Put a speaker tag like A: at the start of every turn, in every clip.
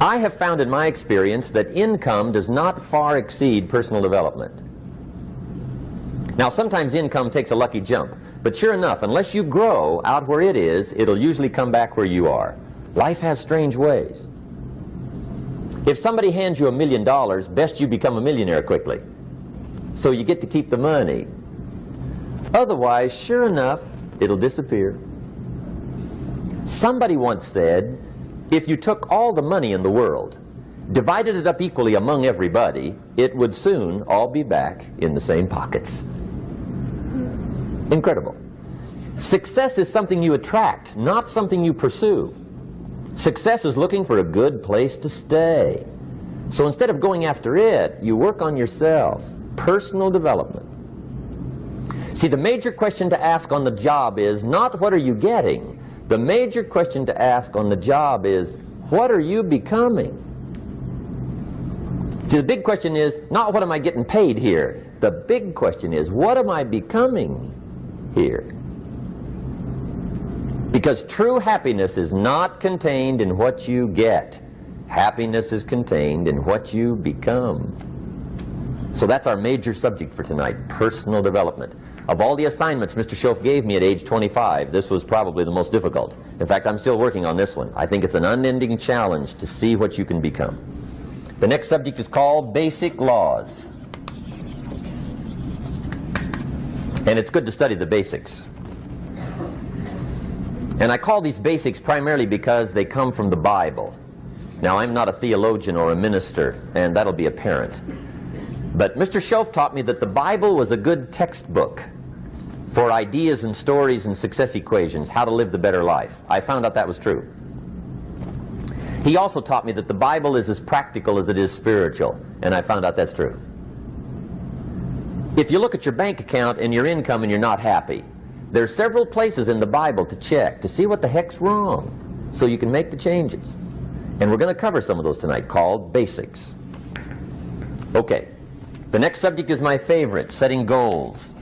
A: I have found in my experience that income does not far exceed personal development. Now, sometimes income takes a lucky jump, but sure enough, unless you grow out where it is, it'll usually come back where you are. Life has strange ways. If somebody hands you $1 million, best you become a millionaire quickly, so you get to keep the money. Otherwise, sure enough, it'll disappear. Somebody once said, if you took all the money in the world, divided it up equally among everybody, it would soon all be back in the same pockets. Incredible. Success is something you attract, not something you pursue. Success is looking for a good place to stay. So instead of going after it, you work on yourself. Personal development. See, the major question to ask on the job is not what are you getting. The major question to ask on the job is, what are you becoming? See, the big question is not what am I getting paid here. The big question is, what am I becoming here? Because true happiness is not contained in what you get. Happiness is contained in what you become. So that's our major subject for tonight, personal development. Of all the assignments Mr. Shoaf gave me at age 25, this was probably the most difficult. In fact, I'm still working on this one. I think it's an unending challenge to see what you can become. The next subject is called Basic Laws. And it's good to study the basics. And I call these basics primarily because they come from the Bible. Now, I'm not a theologian or a minister, and that'll be apparent. But Mr. Shoaf taught me that the Bible was a good textbook for ideas and stories and success equations, how to live the better life. I found out that was true. He also taught me that the Bible is as practical as it is spiritual, and I found out that's true. If you look at your bank account and your income and you're not happy, there's several places in the Bible to check to see what the heck's wrong so you can make the changes. And we're going to cover some of those tonight, called basics. Okay. The next subject is my favorite, setting goals.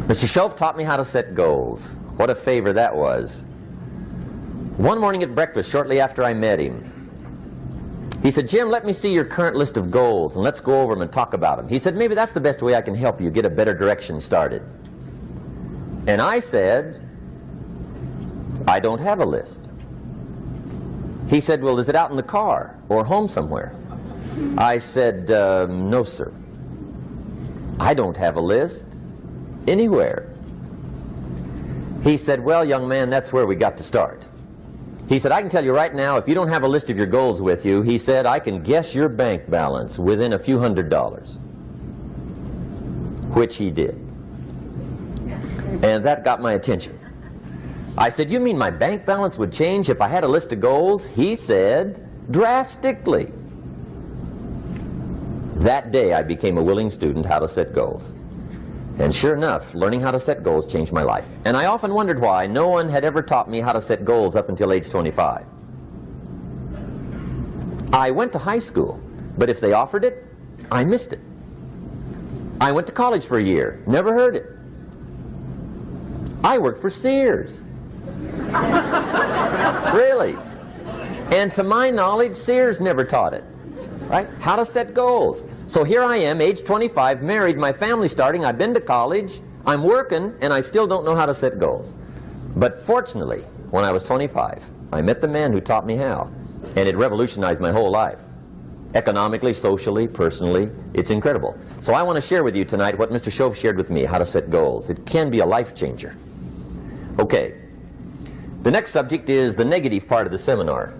A: Mr. Shoaf taught me how to set goals. What a favor that was. One morning at breakfast, shortly after I met him, he said, Jim, let me see your current list of goals and let's go over them and talk about them. He said, maybe that's the best way I can help you get a better direction started. And I said, I don't have a list. He said, well, is it out in the car or home somewhere? I said, no, sir. I don't have a list anywhere. He said, well, young man, that's where we got to start. He said, I can tell you right now, if you don't have a list of your goals with you, he said, I can guess your bank balance within a few $100s. Which he did. And that got my attention. I said, you mean my bank balance would change if I had a list of goals? He said, drastically. That day I became a willing student how to set goals. And sure enough, learning how to set goals changed my life. And I often wondered why no one had ever taught me how to set goals up until age 25. I went to high school, but if they offered it, I missed it. I went to college for a year, never heard it. I worked for Sears. Really. And to my knowledge, Sears never taught it. Right? How to set goals. So here I am, age 25, married, my family's starting, I've been to college, I'm working, and I still don't know how to set goals. But fortunately, when I was 25, I met the man who taught me how, and it revolutionized my whole life. Economically, socially, personally, it's incredible. So I want to share with you tonight what Mr. Shoaf shared with me, how to set goals. It can be a life changer. Okay. The next subject is the negative part of the seminar.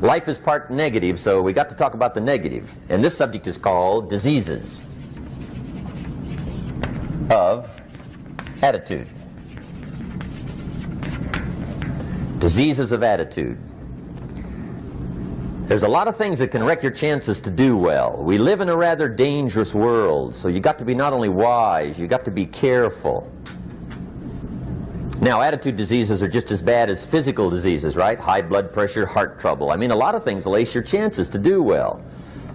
A: Life is part negative, so we got to talk about the negative. And this subject is called diseases of attitude. Diseases of attitude. There's a lot of things that can wreck your chances to do well. We live in a rather dangerous world, so you got to be not only wise, you got to be careful. Now, attitude diseases are just as bad as physical diseases, right? High blood pressure, heart trouble. I mean, a lot of things lace your chances to do well.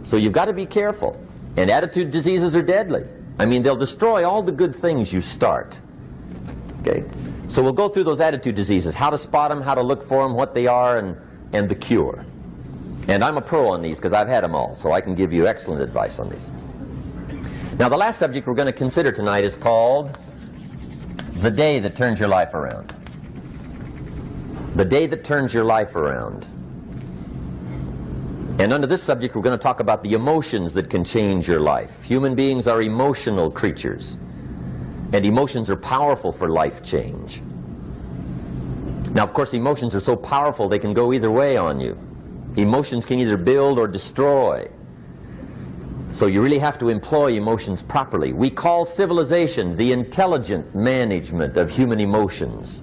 A: So you've got to be careful. And attitude diseases are deadly. I mean, they'll destroy all the good things you start. Okay? So we'll go through those attitude diseases, how to spot them, how to look for them, what they are, and the cure. And I'm a pro on these because I've had them all, so I can give you excellent advice on these. Now the last subject we're going to consider tonight is called the day that turns your life around. The day that turns your life around. And under this subject we're going to talk about the emotions that can change your life. Human beings are emotional creatures, and emotions are powerful for life change. Now of course emotions are so powerful they can go either way on you. Emotions can either build or destroy. So you really have to employ emotions properly. We call civilization the intelligent management of human emotions.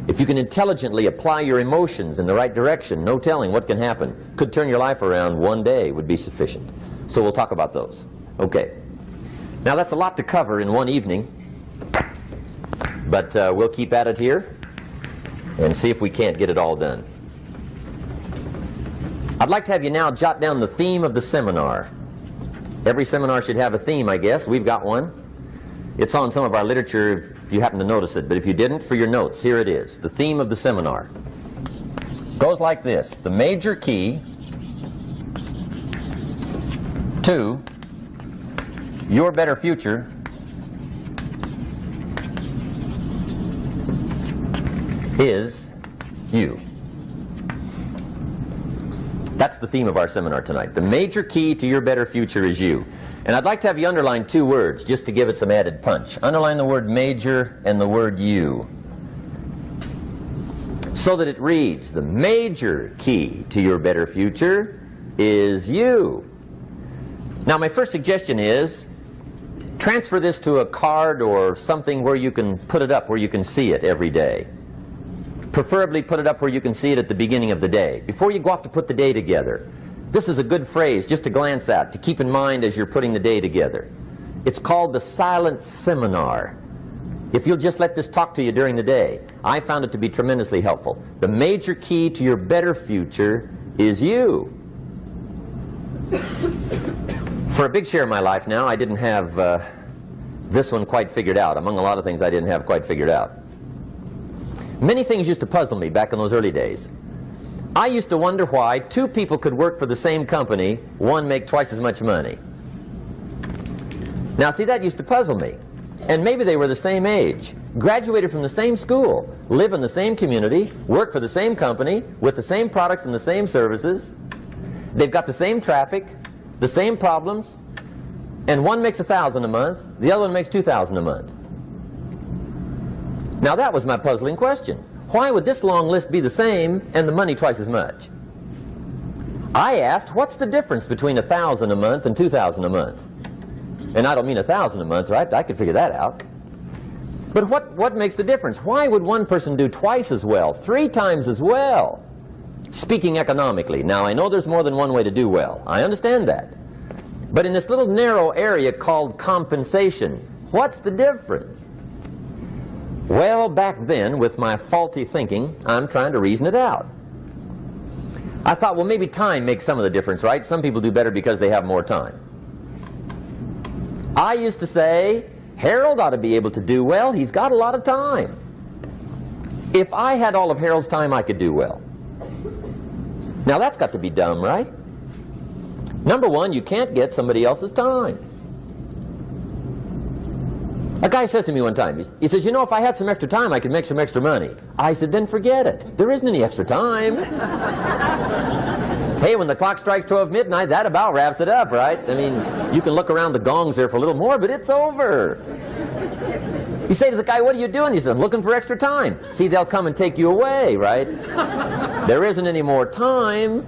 A: If you can intelligently apply your emotions in the right direction, no telling what can happen. Could turn your life around one day would be sufficient. So we'll talk about those. Okay. Now that's a lot to cover in one evening, but we'll keep at it here and see if we can't get it all done. I'd like to have you now jot down the theme of the seminar. Every seminar should have a theme, I guess. We've got one. It's on some of our literature if you happen to notice it, but if you didn't, for your notes, here it is. The theme of the seminar goes like this: the major key to your better future is you. That's the theme of our seminar tonight. The major key to your better future is you. And I'd like to have you underline two words just to give it some added punch. Underline the word major and the word you, so that it reads, the major key to your better future is you. Now my first suggestion is transfer this to a card or something where you can put it up, where you can see it every day. Preferably put it up where you can see it at the beginning of the day, before you go off to put the day together. This is a good phrase just to glance at, to keep in mind as you're putting the day together. It's called the silent seminar. If you'll just let this talk to you during the day, I found it to be tremendously helpful. The major key to your better future is you. For a big share of my life now, I didn't have this one quite figured out, among a lot of things I didn't have quite figured out. Many things used to puzzle me back in those early days. I used to wonder why two people could work for the same company, one make twice as much money. Now see, that used to puzzle me. And maybe they were the same age, graduated from the same school, live in the same community, work for the same company, with the same products and the same services. They've got the same traffic, the same problems, and one makes $1,000 a month, the other one makes $2,000 a month. Now that was my puzzling question. Why would this long list be the same and the money twice as much? I asked, what's the difference between $1,000 a month and $2,000 a month? And I don't mean $1,000 a month, right? I could figure that out. But what makes the difference? Why would one person do twice as well, 3 times as well? Speaking economically. Now I know there's more than one way to do well. I understand that. But in this little narrow area called compensation, what's the difference? Well, back then, with my faulty thinking, I'm trying to reason it out. I thought, well, maybe time makes some of the difference, right? Some people do better because they have more time. I used to say, Harold ought to be able to do well. He's got a lot of time. If I had all of Harold's time, I could do well. Now, that's got to be dumb, right? Number one, you can't get somebody else's time. A guy says to me one time, he says, you know, if I had some extra time, I could make some extra money. I said, then forget it. There isn't any extra time. Hey, when the clock strikes 12 midnight, that about wraps it up, right? I mean, you can look around the gongs there for a little more, but it's over. You say to the guy, what are you doing? He says, I'm looking for extra time. See, they'll come and take you away, right? There isn't any more time.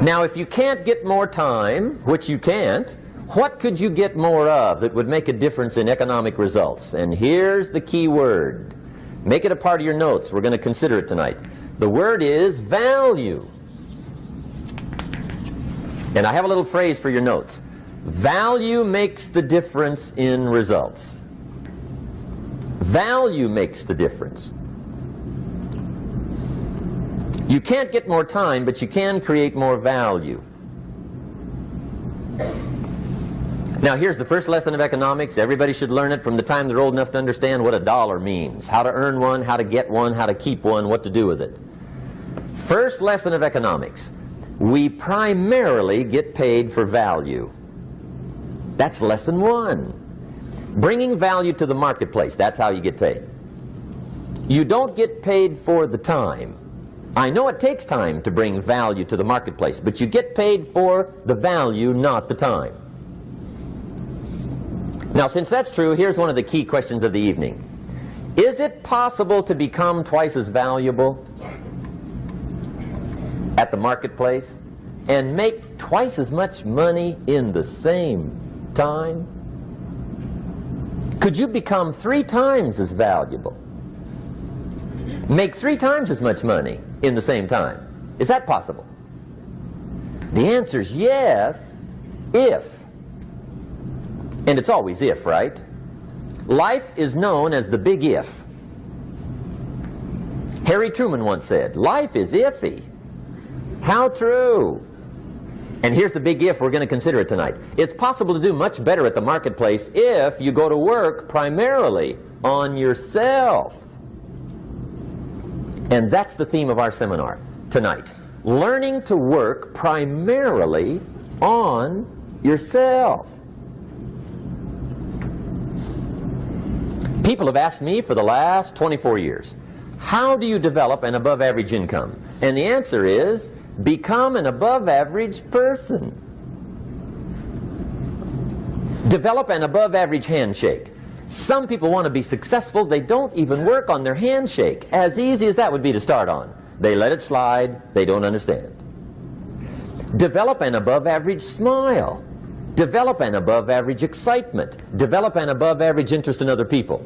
A: Now, if you can't get more time, which you can't, what could you get more of that would make a difference in economic results? And here's the key word. Make it a part of your notes. We're going to consider it tonight. The word is value. And I have a little phrase for your notes. Value makes the difference in results. Value makes the difference. You can't get more time, but you can create more value. Now here's the first lesson of economics. Everybody should learn it from the time they're old enough to understand what a dollar means, how to earn one, how to get one, how to keep one, what to do with it. First lesson of economics. We primarily get paid for value. That's lesson one. Bringing value to the marketplace, that's how you get paid. You don't get paid for the time. I know it takes time to bring value to the marketplace, but you get paid for the value, not the time. Now, since that's true, here's one of the key questions of the evening. Is it possible to become twice as valuable at the marketplace and make twice as much money in the same time? Could you become 3 times as valuable? Make 3 times as much money in the same time? Is that possible? The answer is yes, if. And it's always if, right? Life is known as the big if. Harry Truman once said, life is iffy. How true. And here's the big if, we're going to consider it tonight. It's possible to do much better at the marketplace if you go to work primarily on yourself. And that's the theme of our seminar tonight. Learning to work primarily on yourself. People have asked me for the last 24 years, how do you develop an above-average income? And the answer is, become an above-average person. Develop an above-average handshake. Some people want to be successful, they don't even work on their handshake. As easy as that would be to start on. They let it slide, they don't understand. Develop an above-average smile. Develop an above-average excitement. Develop an above-average interest in other people.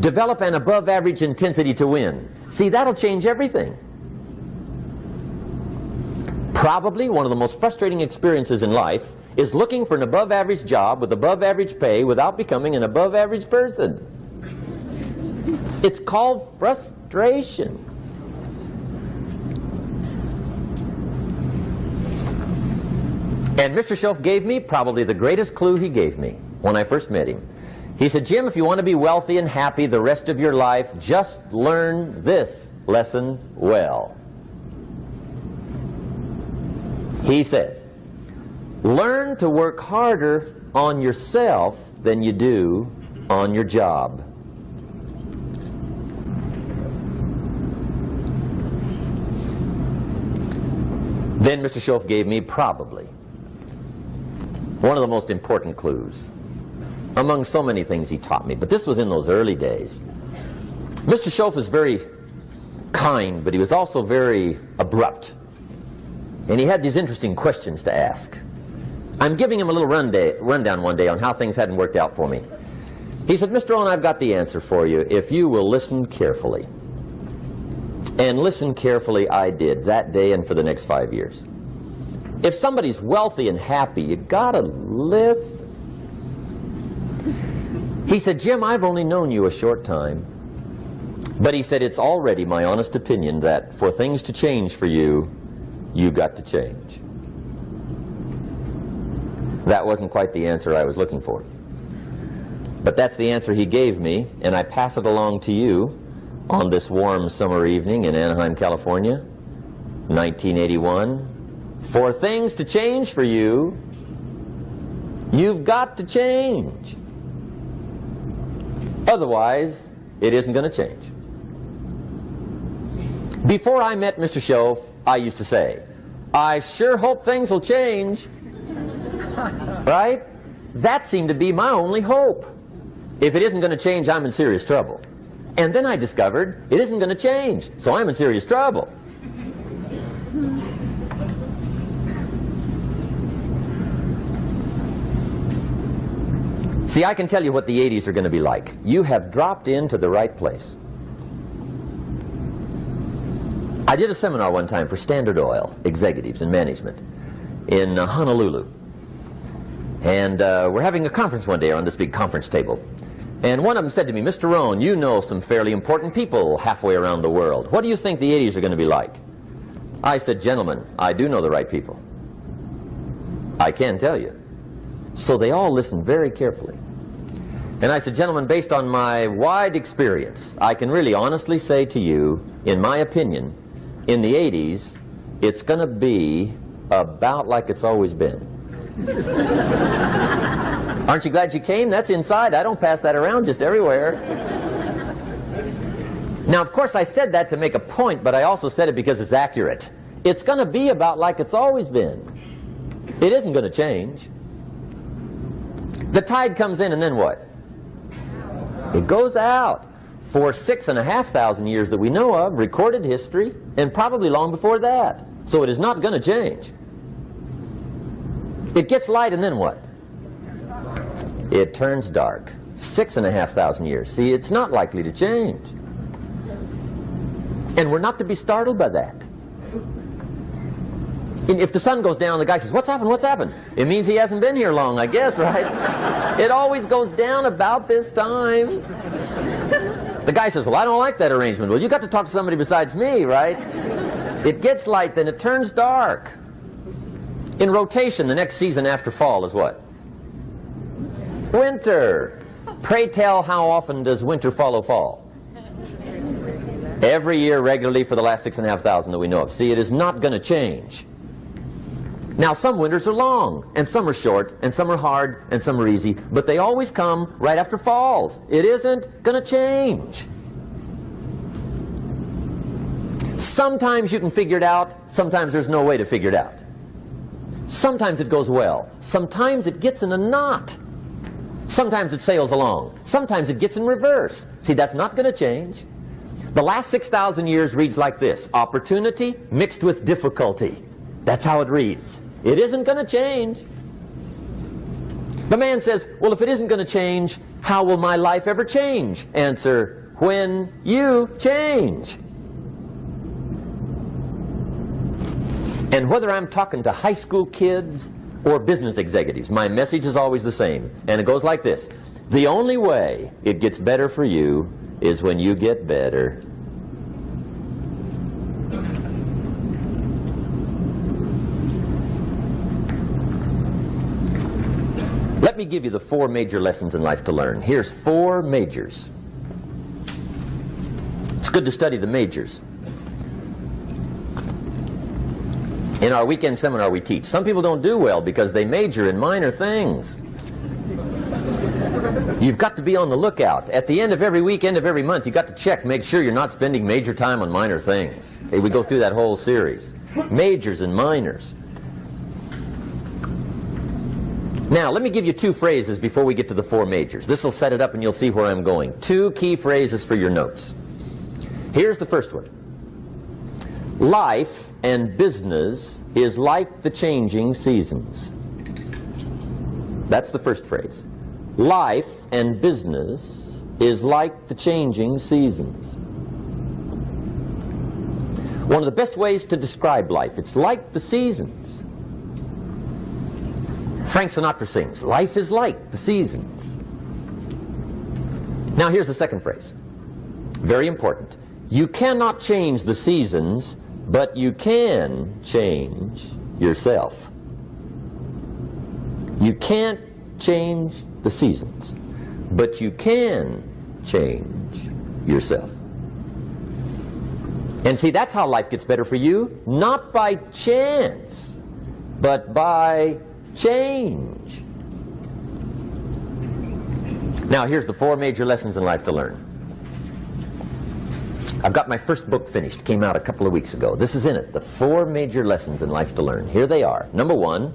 A: Develop an above-average intensity to win. See, that'll change everything. Probably one of the most frustrating experiences in life is looking for an above-average job with above-average pay without becoming an above-average person. It's called frustration. And Mr. Shoaff gave me probably the greatest clue he gave me when I first met him. He said, Jim, if you want to be wealthy and happy the rest of your life, just learn this lesson well. He said, learn to work harder on yourself than you do on your job. Then Mr. Shoaff gave me probably one of the most important clues among so many things he taught me, but this was in those early days. Mr. Shoaff was very kind, but he was also very abrupt. And he had these interesting questions to ask. I'm giving him a little rundown one day on how things hadn't worked out for me. He said, Mr. Rohn, I've got the answer for you if you will listen carefully. And listen carefully I did that day and for the next 5 years. If somebody's wealthy and happy, you gotta listen. He said, Jim, I've only known you a short time. But he said, it's already my honest opinion that for things to change for you, you've got to change. That wasn't quite the answer I was looking for. But that's the answer he gave me, and I pass it along to you on this warm summer evening in Anaheim, California, 1981. For things to change for you, you've got to change. Otherwise, it isn't going to change. Before I met Mr. Shoaff, I used to say, I sure hope things will change. Right? That seemed to be my only hope. If it isn't going to change, I'm in serious trouble. And then I discovered it isn't going to change, so I'm in serious trouble. See, I can tell you what the 80s are going to be like. You have dropped into the right place. I did a seminar one time for Standard Oil executives and management in Honolulu. And we're having a conference one day on this big conference table. And one of them said to me, Mr. Rohn, you know some fairly important people halfway around the world. What do you think the 80s are going to be like? I said, gentlemen, I do know the right people. I can tell you. So they all listened very carefully. And I said, gentlemen, based on my wide experience, I can really honestly say to you, in my opinion, in the 80s, it's going to be about like it's always been. Aren't you glad you came? That's inside. I don't pass that around just everywhere. Now, of course, I said that to make a point, but I also said it because it's accurate. It's going to be about like it's always been. It isn't going to change. The tide comes in, and then what? It goes out. For 6,500 years that we know of, recorded history, and probably long before that. So it is not going to change. It gets light, and then what? It turns dark. 6,500 years. See, it's not likely to change. And we're not to be startled by that. And if the sun goes down, the guy says, "What's happened? What's happened?" It means he hasn't been here long, I guess, right? It always goes down about this time. The guy says, "Well, I don't like that arrangement." Well, you got to talk to somebody besides me, right? It gets light, then it turns dark. In rotation, the next season after fall is what? Winter. Pray tell, how often does winter follow fall? Every year regularly for the last 6,500 that we know of. See, it is not going to change. Now, some winters are long, and some are short, and some are hard, and some are easy, but they always come right after falls. It isn't going to change. Sometimes you can figure it out, sometimes there's no way to figure it out. Sometimes it goes well, sometimes it gets in a knot. Sometimes it sails along, sometimes it gets in reverse. See, that's not going to change. The last 6,000 years reads like this: opportunity mixed with difficulty. That's how it reads. It isn't going to change. The man says, "Well, if it isn't going to change, how will my life ever change?" Answer, when you change. And whether I'm talking to high school kids or business executives, my message is always the same. And it goes like this: the only way it gets better for you is when you get better. Let me give you the 4 major lessons in life to learn. Here's 4 majors. It's good to study the majors. In our weekend seminar we teach. Some people don't do well because they major in minor things. You've got to be on the lookout. At the end of every week, end of every month, you've got to check, make sure you're not spending major time on minor things. Okay, we go through that whole series. Majors and minors. Now, let me give you 2 phrases before we get to the 4 majors. This will set it up and you'll see where I'm going. 2 key phrases for your notes. Here's the first one. Life and business is like the changing seasons. That's the first phrase. Life and business is like the changing seasons. One of the best ways to describe life, it's like the seasons. Frank Sinatra sings, "Life is like the seasons." Now here's the second phrase. Very important. You cannot change the seasons, but you can change yourself. You can't change the seasons, but you can change yourself. And see, that's how life gets better for you, not by chance, but by change. Now, here's the 4 major lessons in life to learn. I've got my first book finished. Came out a couple of weeks ago. This is in it. The 4 major lessons in life to learn. Here they are. Number 1,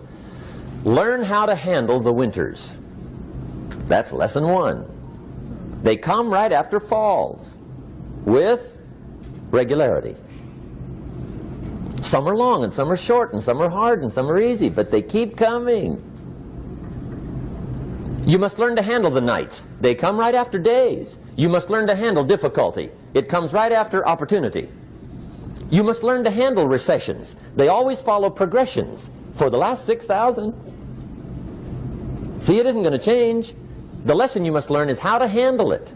A: learn how to handle the winters. That's lesson 1. They come right after falls with regularity. Some are long and some are short and some are hard and some are easy, but they keep coming. You must learn to handle the nights. They come right after days. You must learn to handle difficulty. It comes right after opportunity. You must learn to handle recessions. They always follow progressions. For the last 6,000. See, it isn't going to change. The lesson you must learn is how to handle it.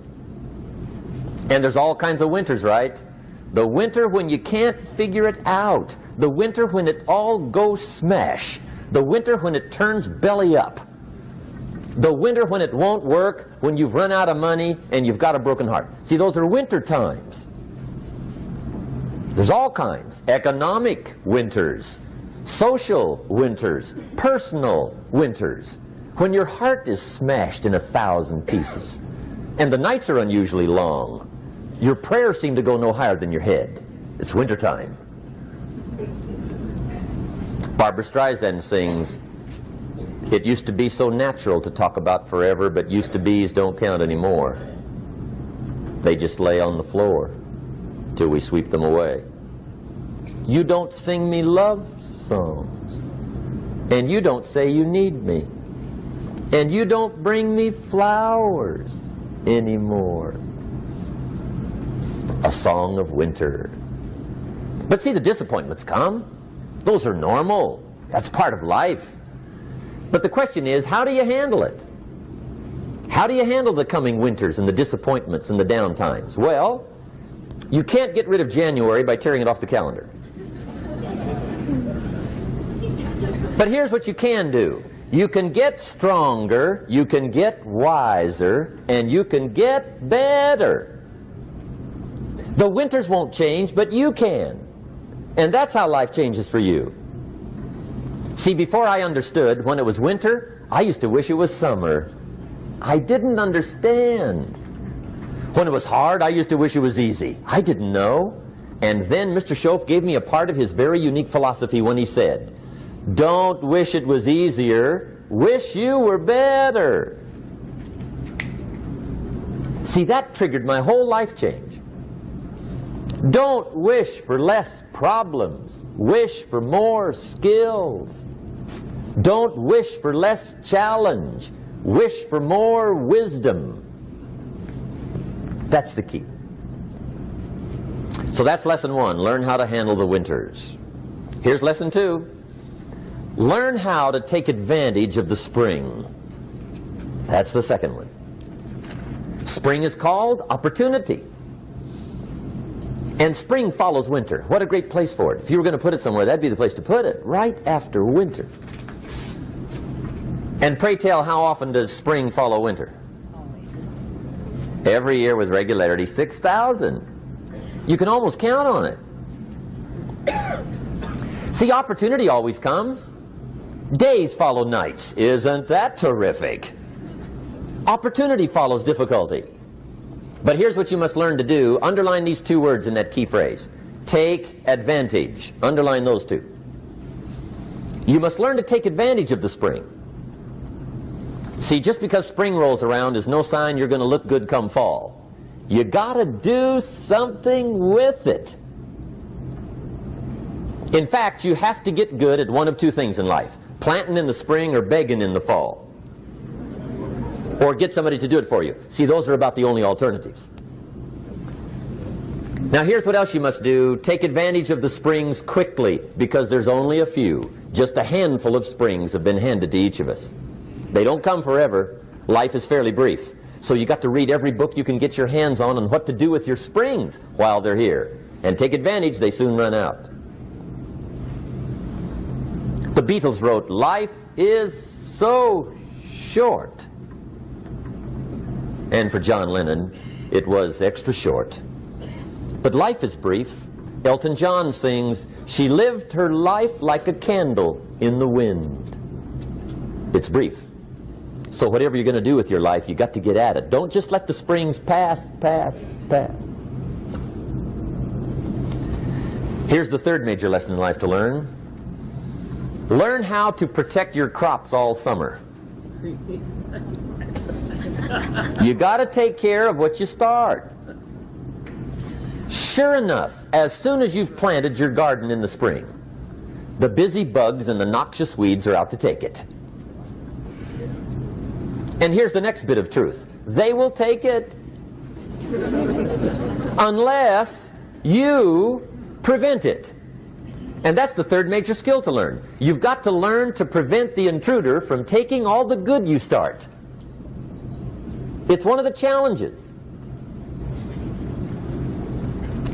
A: And there's all kinds of winters, right? The winter when you can't figure it out. The winter when it all goes smash. The winter when it turns belly up. The winter when it won't work, when you've run out of money and you've got a broken heart. See, those are winter times. There's all kinds. Economic winters, social winters, personal winters. When your heart is smashed in 1,000 pieces and the nights are unusually long, your prayers seem to go no higher than your head. It's wintertime. Barbara Streisand sings, "It used to be so natural to talk about forever, but used to be's don't count anymore. They just lay on the floor till we sweep them away. You don't sing me love songs, and you don't say you need me, and you don't bring me flowers anymore." A song of winter. But see, the disappointments come. Those are normal. That's part of life. But the question is, how do you handle it? How do you handle the coming winters and the disappointments and the down times? Well, you can't get rid of January by tearing it off the calendar. But here's what you can do. You can get stronger, you can get wiser, and you can get better. The winters won't change, but you can. And that's how life changes for you. See, before I understood, when it was winter, I used to wish it was summer. I didn't understand. When it was hard, I used to wish it was easy. I didn't know. And then Mr. Schoaf gave me a part of his very unique philosophy when he said, "Don't wish it was easier, wish you were better." See, that triggered my whole life change. Don't wish for less problems, wish for more skills. Don't wish for less challenge, wish for more wisdom. That's the key. So that's lesson 1, learn how to handle the winters. Here's lesson 2, learn how to take advantage of the spring. That's the second one. Spring is called opportunity. And spring follows winter. What a great place for it. If you were going to put it somewhere, that'd be the place to put it, right after winter. And pray tell, how often does spring follow winter? Every year with regularity, 6,000. You can almost count on it. See, opportunity always comes. Days follow nights. Isn't that terrific? Opportunity follows difficulty. But here's what you must learn to do. Underline these 2 words in that key phrase. Take advantage. Underline those 2. You must learn to take advantage of the spring. See, just because spring rolls around is no sign you're going to look good come fall. You got to do something with it. In fact, you have to get good at one of 2 things in life. Planting in the spring or begging in the fall. Or get somebody to do it for you. See, those are about the only alternatives. Now here's what else you must do. Take advantage of the springs quickly, because there's only a few. Just a handful of springs have been handed to each of us. They don't come forever. Life is fairly brief. So you got to read every book you can get your hands on what to do with your springs while they're here. And take advantage, they soon run out. The Beatles wrote, "Life is so short." And for John Lennon, it was extra short. But life is brief. Elton John sings, "She lived her life like a candle in the wind." It's brief. So whatever you're going to do with your life, you got to get at it. Don't just let the springs pass. Here's the third major lesson in life to learn. Learn how to protect your crops all summer. You got to take care of what you start. Sure enough, as soon as you've planted your garden in the spring, the busy bugs and the noxious weeds are out to take it. And here's the next bit of truth. They will take it unless you prevent it. And that's the third major skill to learn. You've got to learn to prevent the intruder from taking all the good you start. It's one of the challenges.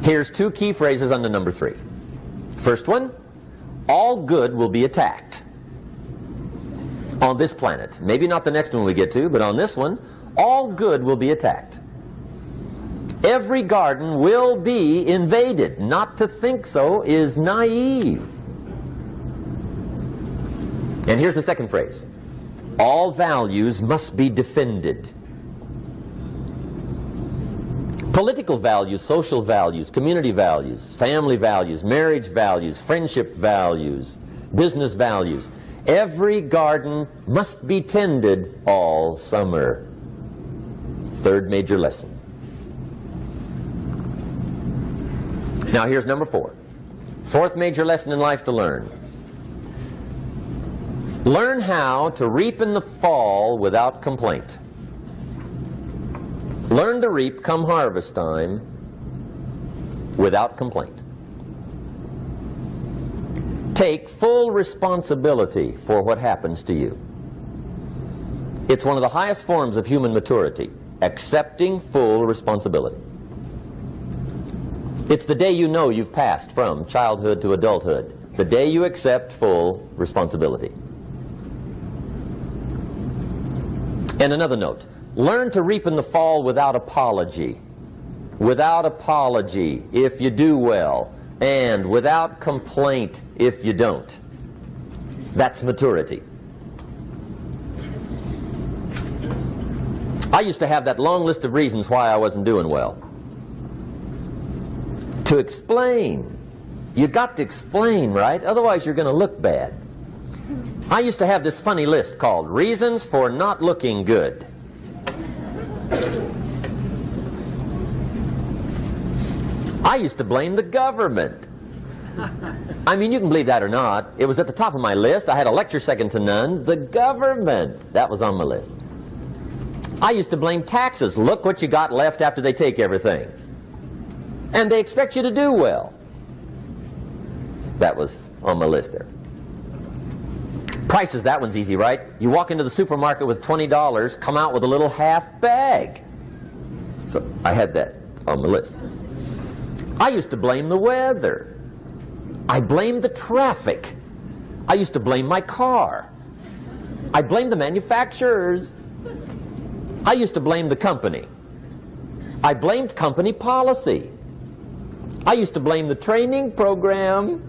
A: Here's 2 key phrases under number 3. First one, all good will be attacked. on this planet. Maybe not the next one we get to, but on this one, all good will be attacked. Every garden will be invaded. Not to think so is naive. And here's the second phrase. All values must be defended. Political values, social values, community values, family values, marriage values, friendship values, business values. Every garden must be tended all summer. Third major lesson. Now here's number 4. Fourth major lesson in life to learn. Learn how to reap in the fall without complaint. Learn to reap come harvest time without complaint. Take full responsibility for what happens to you. It's one of the highest forms of human maturity, accepting full responsibility. It's the day you know you've passed from childhood to adulthood, the day you accept full responsibility. And another note, learn to reap in the fall without apology. Without apology if you do well, and without complaint if you don't. That's maturity. I used to have that long list of reasons why I wasn't doing well. To explain. You got to explain, right? Otherwise you're going to look bad. I used to have this funny list called Reasons for Not Looking Good. I used to blame the government. I mean, you can believe that or not. It was at the top of my list. I had a lecture second to none. The government. That was on my list. I used to blame taxes. Look what you got left after they take everything. And they expect you to do well. That was on my list there. Prices, that one's easy, right? You walk into the supermarket with $20, come out with a little half bag. So I had that on my list. I used to blame the weather. I blamed the traffic. I used to blame my car. I blamed the manufacturers. I used to blame the company. I blamed company policy. I used to blame the training program.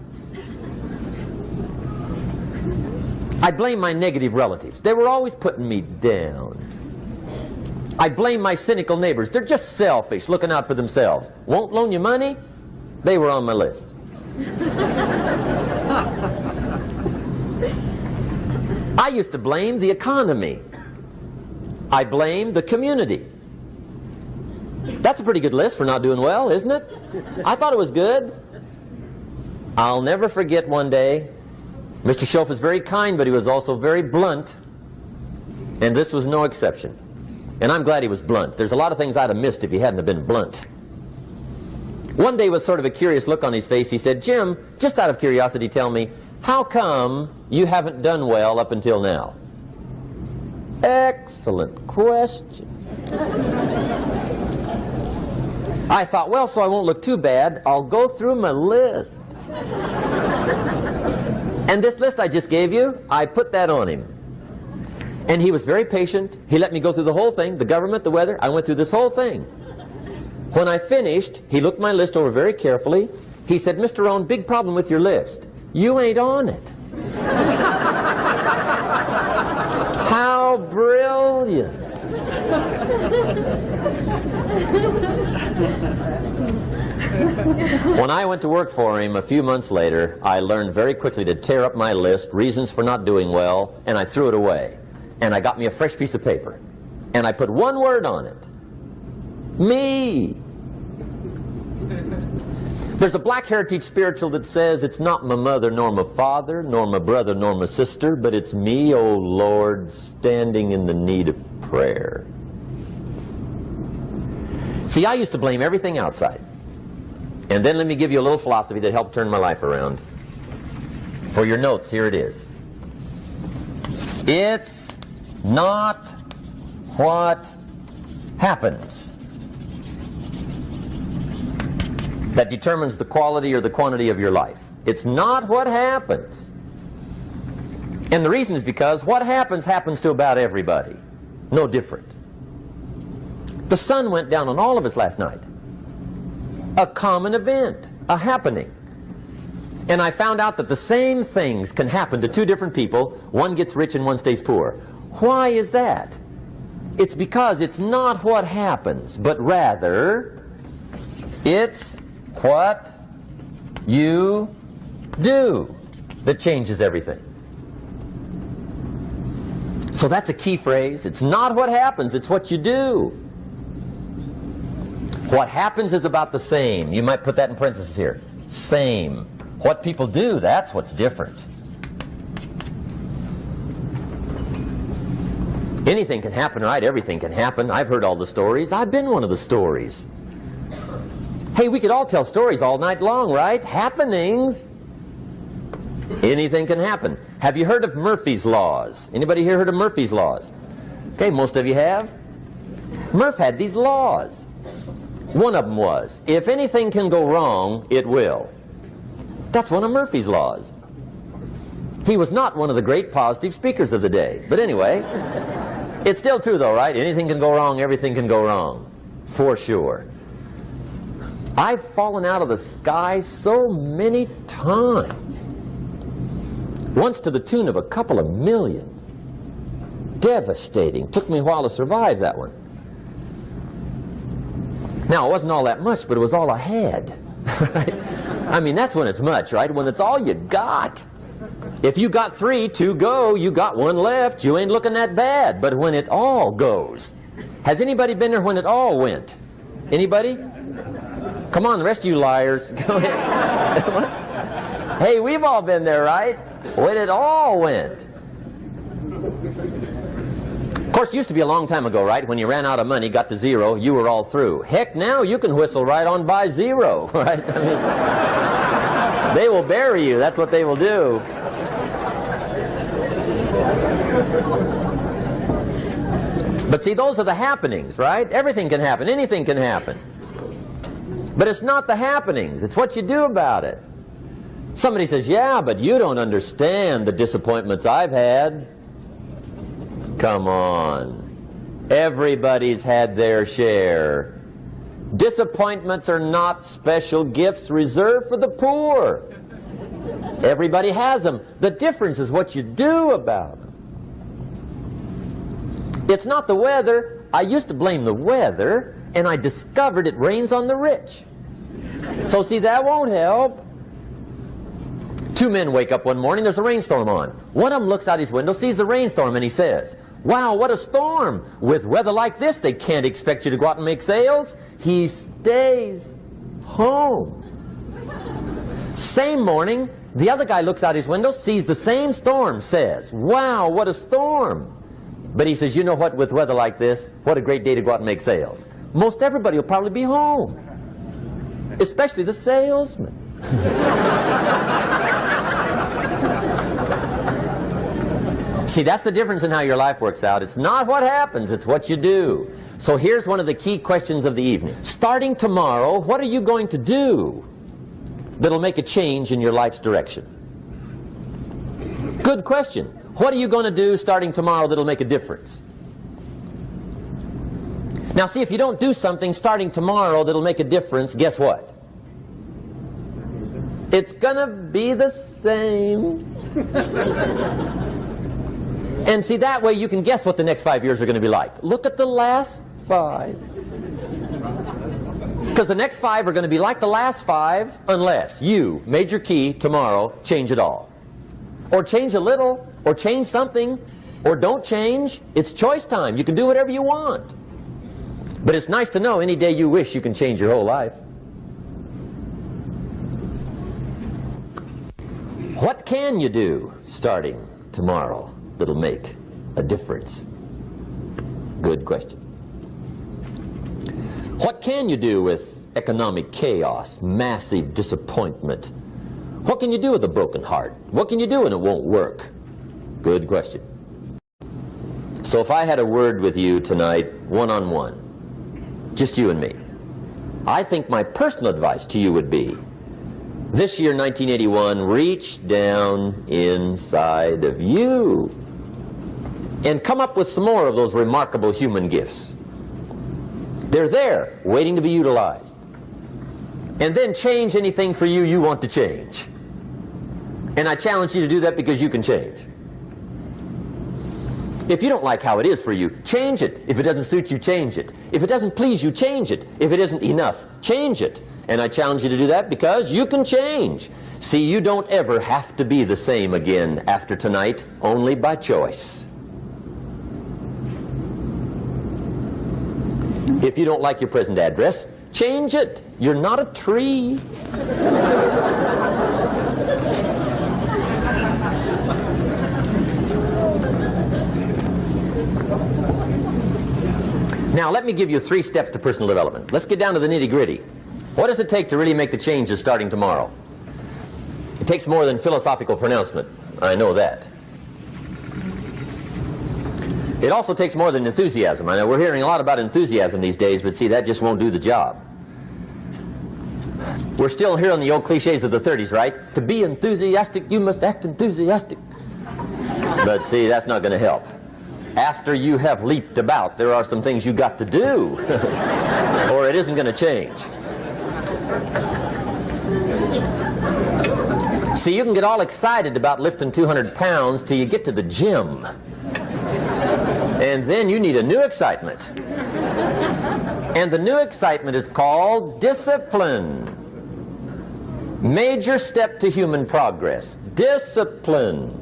A: I blame my negative relatives. They were always putting me down. I blame my cynical neighbors. They're just selfish, looking out for themselves. Won't loan you money? They were on my list. I used to blame the economy. I blamed the community. That's a pretty good list for not doing well, isn't it? I thought it was good. I'll never forget one day, Mr. Schoaf was very kind, but he was also very blunt, and this was no exception. And I'm glad he was blunt. There's a lot of things I'd have missed if he hadn't have been blunt. One day, with sort of a curious look on his face, he said, "Jim, just out of curiosity, tell me, how come you haven't done well up until now?" Excellent question. I thought, well, so I won't look too bad, I'll go through my list. And this list I just gave you, I put that on him. And he was very patient. He let me go through the whole thing, the government, the weather. I went through this whole thing. When I finished, he looked my list over very carefully. He said, "Mr. Rohn, big problem with your list. You ain't on it." How brilliant. When I went to work for him a few months later, I learned very quickly to tear up my list, reasons for not doing well, and I threw it away. And I got me a fresh piece of paper. And I put one word on it. Me. There's a Black Heritage spiritual that says, "It's not my mother nor my father, nor my brother nor my sister, but it's me, O Lord, standing in the need of prayer." See, I used to blame everything outside. And then let me give you a little philosophy that helped turn my life around. For your notes, here it is. It's not what happens that determines the quality or the quantity of your life. It's not what happens. And the reason is because what happens happens to about everybody. No different. The sun went down on all of us last night. A common event, a happening. And I found out that the same things can happen to two different people. One gets rich and one stays poor. Why is that? It's because it's not what happens, but rather it's what you do that changes everything. So that's a key phrase. It's not what happens, it's what you do. What happens is about the same. You might put that in parentheses here. Same. What people do, that's what's different. Anything can happen, right? Everything can happen. I've heard all the stories. I've been one of the stories. Hey, we could all tell stories all night long, right? Happenings. Anything can happen. Have you heard of Murphy's Laws? Anybody here heard of Murphy's Laws? Okay, most of you have. Murph had these laws. One of them was, if anything can go wrong, it will. That's one of Murphy's Laws. He was not one of the great positive speakers of the day. But anyway, it's still true though, right? Anything can go wrong, everything can go wrong. For sure. I've fallen out of the sky so many times. Once to the tune of a couple of million. Devastating. Took me a while to survive that one. Now, it wasn't all that much, but it was all I had. Right? I mean, that's when it's much, right? When it's all you got. If you got 3, 2 go, you got 1 left, you ain't looking that bad. But when it all goes. Has anybody been there when it all went? Anybody? Come on, the rest of you liars. Go ahead. Hey, we've all been there, right? When it all went. Of course, it used to be a long time ago, right? When you ran out of money, got to 0, you were all through. Heck, now you can whistle right on by 0, right? I mean, they will bury you. That's what they will do. But see, those are the happenings, right? Everything can happen. Anything can happen. But it's not the happenings. It's what you do about it. Somebody says, yeah, but you don't understand the disappointments I've had. Come on. Everybody's had their share. Disappointments are not special gifts reserved for the poor. Everybody has them. The difference is what you do about them. It's not the weather. I used to blame the weather, and I discovered it rains on the rich. So see, that won't help. 2 men wake up one morning, there's a rainstorm on. One of them looks out his window, sees the rainstorm, and he says, wow, what a storm. With weather like this, they can't expect you to go out and make sales. He stays home. Same morning, the other guy looks out his window, sees the same storm, says, wow, what a storm. But he says, you know what, with weather like this, what a great day to go out and make sales. Most everybody will probably be home. Especially the salesman. See, that's the difference in how your life works out. It's not what happens, it's what you do. So here's one of the key questions of the evening. Starting tomorrow, what are you going to do that'll make a change in your life's direction? Good question. What are you going to do starting tomorrow that'll make a difference? Now see, if you don't do something starting tomorrow that'll make a difference, guess what? It's gonna be the same. And see, that way you can guess what the next 5 years are going to be like. Look at the last 5. Because the next 5 are going to be like the last 5 unless you, major key, tomorrow, change it all. Or change a little, or change something, or don't change. It's choice time. You can do whatever you want. But it's nice to know any day you wish you can change your whole life. What can you do starting tomorrow that'll make a difference? Good question. What can you do with economic chaos, massive disappointment? What can you do with a broken heart? What can you do when it won't work? Good question. So if I had a word with you tonight, one-on-one, just you and me, I think my personal advice to you would be, This year, 1981, reach down inside of you and come up with some more of those remarkable human gifts. They're there, waiting to be utilized. And then change anything for you want to change. And I challenge you to do that because you can change. If you don't like how it is for you, change it. If it doesn't suit you, change it. If it doesn't please you, change it. If it isn't enough, change it. And I challenge you to do that because you can change. See, you don't ever have to be the same again after tonight, only by choice. If you don't like your present address, change it. You're not a tree. Now, let me give you 3 steps to personal development. Let's get down to the nitty-gritty. What does it take to really make the changes starting tomorrow? It takes more than philosophical pronouncement. I know that. It also takes more than enthusiasm. I know we're hearing a lot about enthusiasm these days, but see, that just won't do the job. We're still hearing the old cliches of the 30s, right? To be enthusiastic, you must act enthusiastic. But see, that's not going to help. After you have leaped about, there are some things you got to do, or it isn't going to change. See, you can get all excited about lifting 200 pounds till you get to the gym. And then you need a new excitement. And the new excitement is called discipline. Major step to human progress. Discipline.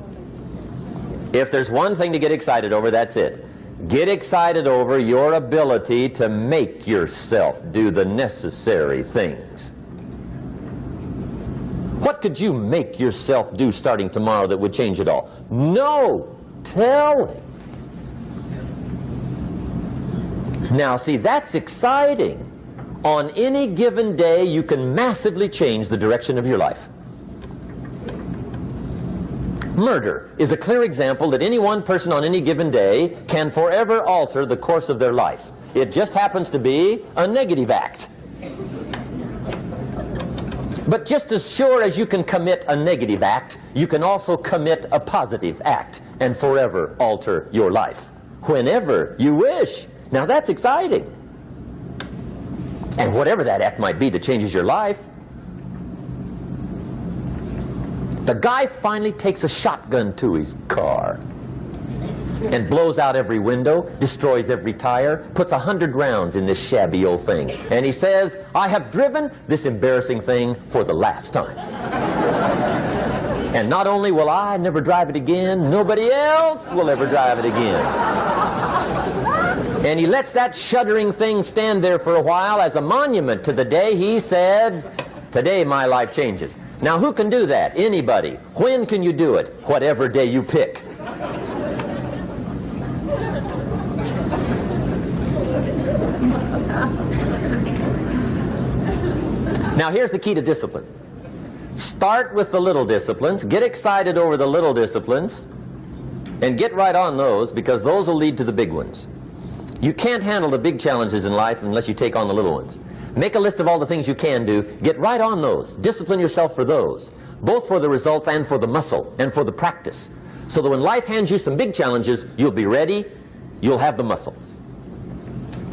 A: If there's one thing to get excited over, that's it. Get excited over your ability to make yourself do the necessary things. What could you make yourself do starting tomorrow that would change it all? No! Tell him. Now, see, that's exciting. On any given day, you can massively change the direction of your life. Murder is a clear example that any one person on any given day can forever alter the course of their life. It just happens to be a negative act. But just as sure as you can commit a negative act, you can also commit a positive act and forever alter your life, whenever you wish. Now that's exciting. And whatever that act might be that changes your life. The guy finally takes a shotgun to his car and blows out every window, destroys every tire, puts 100 rounds in this shabby old thing. And he says, I have driven this embarrassing thing for the last time. And not only will I never drive it again, nobody else will ever drive it again. And he lets that shuddering thing stand there for a while as a monument to the day he said, today my life changes. Now who can do that? Anybody. When can you do it? Whatever day you pick. Now here's the key to discipline. Start with the little disciplines, get excited over the little disciplines, and get right on those, because those will lead to the big ones. You can't handle the big challenges in life unless you take on the little ones. Make a list of all the things you can do, get right on those, discipline yourself for those, both for the results and for the muscle and for the practice, so that when life hands you some big challenges, you'll be ready, you'll have the muscle.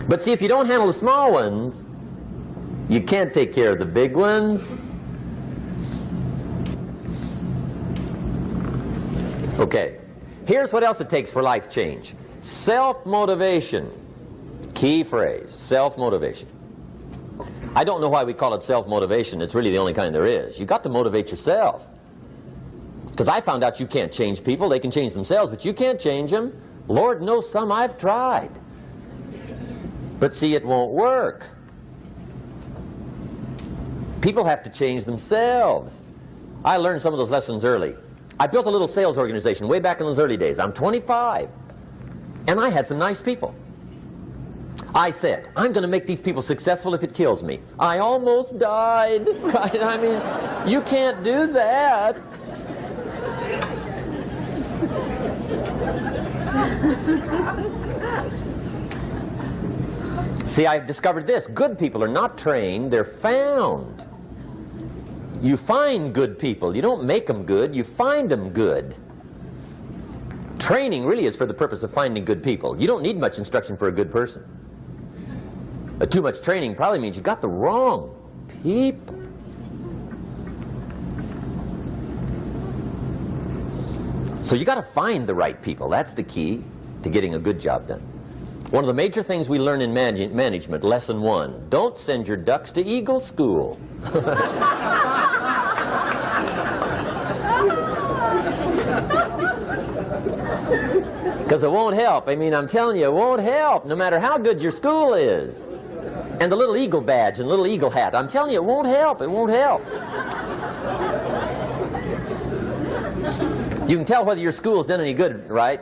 A: But see, if you don't handle the small ones, you can't take care of the big ones. Okay, here's what else it takes for life change. Self-motivation. Key phrase, self-motivation. I don't know why we call it self-motivation. It's really the only kind there is. You've got to motivate yourself. Because I found out you can't change people. They can change themselves, but you can't change them. Lord knows some I've tried. But see, it won't work. People have to change themselves. I learned some of those lessons early. I built a little sales organization way back in those early days. I'm 25. And I had some nice people. I said, I'm going to make these people successful if it kills me. I almost died, right? I mean, you can't do that. See, I've discovered this. Good people are not trained, they're found. You find good people. You don't make them good, you find them good. Training really is for the purpose of finding good people. You don't need much instruction for a good person. Too much training probably means you got the wrong people. So you got to find the right people. That's the key to getting a good job done. One of the major things we learn in management, lesson 1, don't send your ducks to Eagle School. Because it won't help. I mean, I'm telling you, it won't help, no matter how good your school is. And the little eagle badge and little eagle hat, I'm telling you, it won't help. It won't help. You can tell whether your school's done any good, right,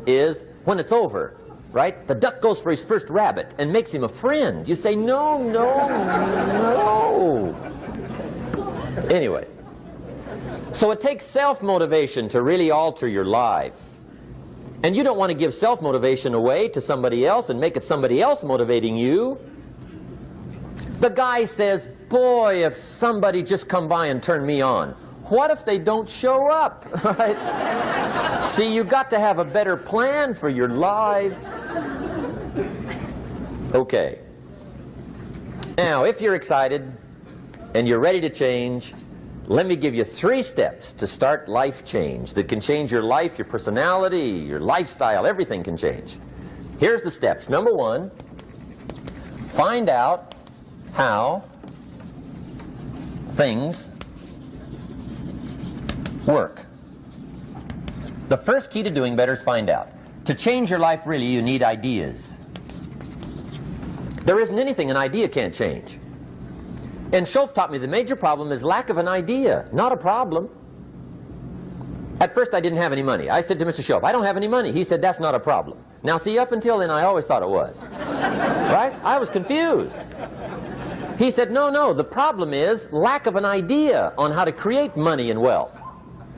A: is when it's over, right? The duck goes for his first rabbit and makes him a friend. You say, no, no, no. Anyway, so it takes self-motivation to really alter your life. And you don't want to give self-motivation away to somebody else and make it somebody else motivating you. The guy says, boy, if somebody just come by and turn me on. What if they don't show up? Right? See, you got to have a better plan for your life. Okay. Now, if you're excited and you're ready to change, let me give you 3 steps to start life change that can change your life, your personality, your lifestyle, everything can change. Here's the steps. Number 1, find out how things work. The first key to doing better is find out. To change your life, really, you need ideas. There isn't anything an idea can't change. And Schoaf taught me the major problem is lack of an idea, not a problem. At first I didn't have any money. I said to Mr. Schoaf, I don't have any money. He said, that's not a problem. Now see, up until then I always thought it was. Right? I was confused. He said, no, no, the problem is lack of an idea on how to create money and wealth.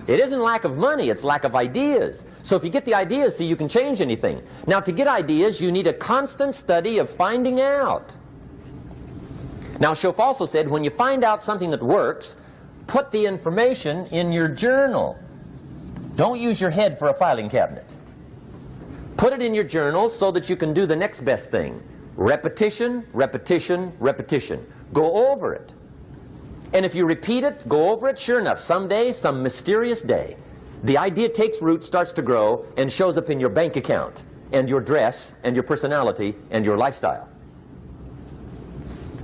A: It isn't lack of money, it's lack of ideas. So if you get the ideas, see, you can change anything. Now to get ideas, you need a constant study of finding out. Now, Schoaf also said, when you find out something that works, put the information in your journal. Don't use your head for a filing cabinet. Put it in your journal so that you can do the next best thing. Repetition, repetition, repetition. Go over it. And if you repeat it, go over it, sure enough, someday, some mysterious day, the idea takes root, starts to grow, and shows up in your bank account, and your dress, and your personality, and your lifestyle.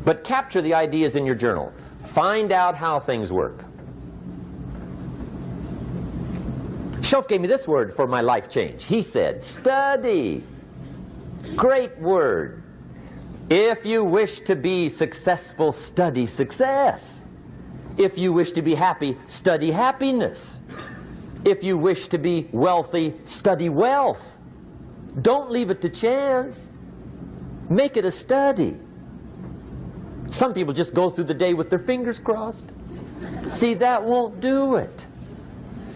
A: But capture the ideas in your journal. Find out how things work. Schoaf gave me this word for my life change. He said, study. Great word. If you wish to be successful, study success. If you wish to be happy, study happiness. If you wish to be wealthy, study wealth. Don't leave it to chance. Make it a study. Some people just go through the day with their fingers crossed. See, that won't do it.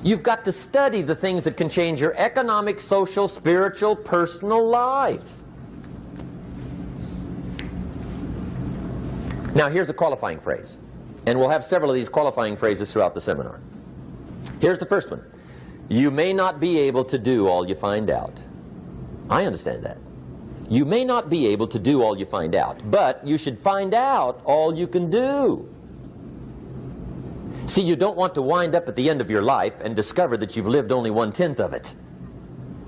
A: You've got to study the things that can change your economic, social, spiritual, personal life. Now, here's a qualifying phrase. And we'll have several of these qualifying phrases throughout the seminar. Here's the first one. You may not be able to do all you find out. I understand that. You may not be able to do all you find out, but you should find out all you can do. See, you don't want to wind up at the end of your life and discover that you've lived only 1/10 of it.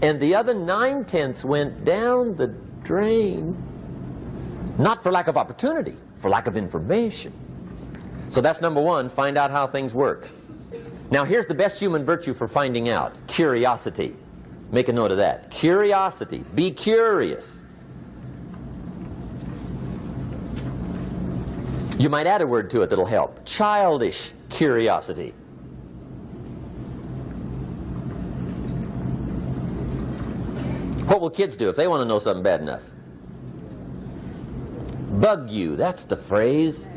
A: And the other 9/10 went down the drain. Not for lack of opportunity, for lack of information. So that's number 1, find out how things work. Now here's the best human virtue for finding out, curiosity. Make a note of that. Curiosity. Be curious. You might add a word to it that'll help. Childish curiosity. What will kids do if they want to know something bad enough? Bug you. That's the phrase.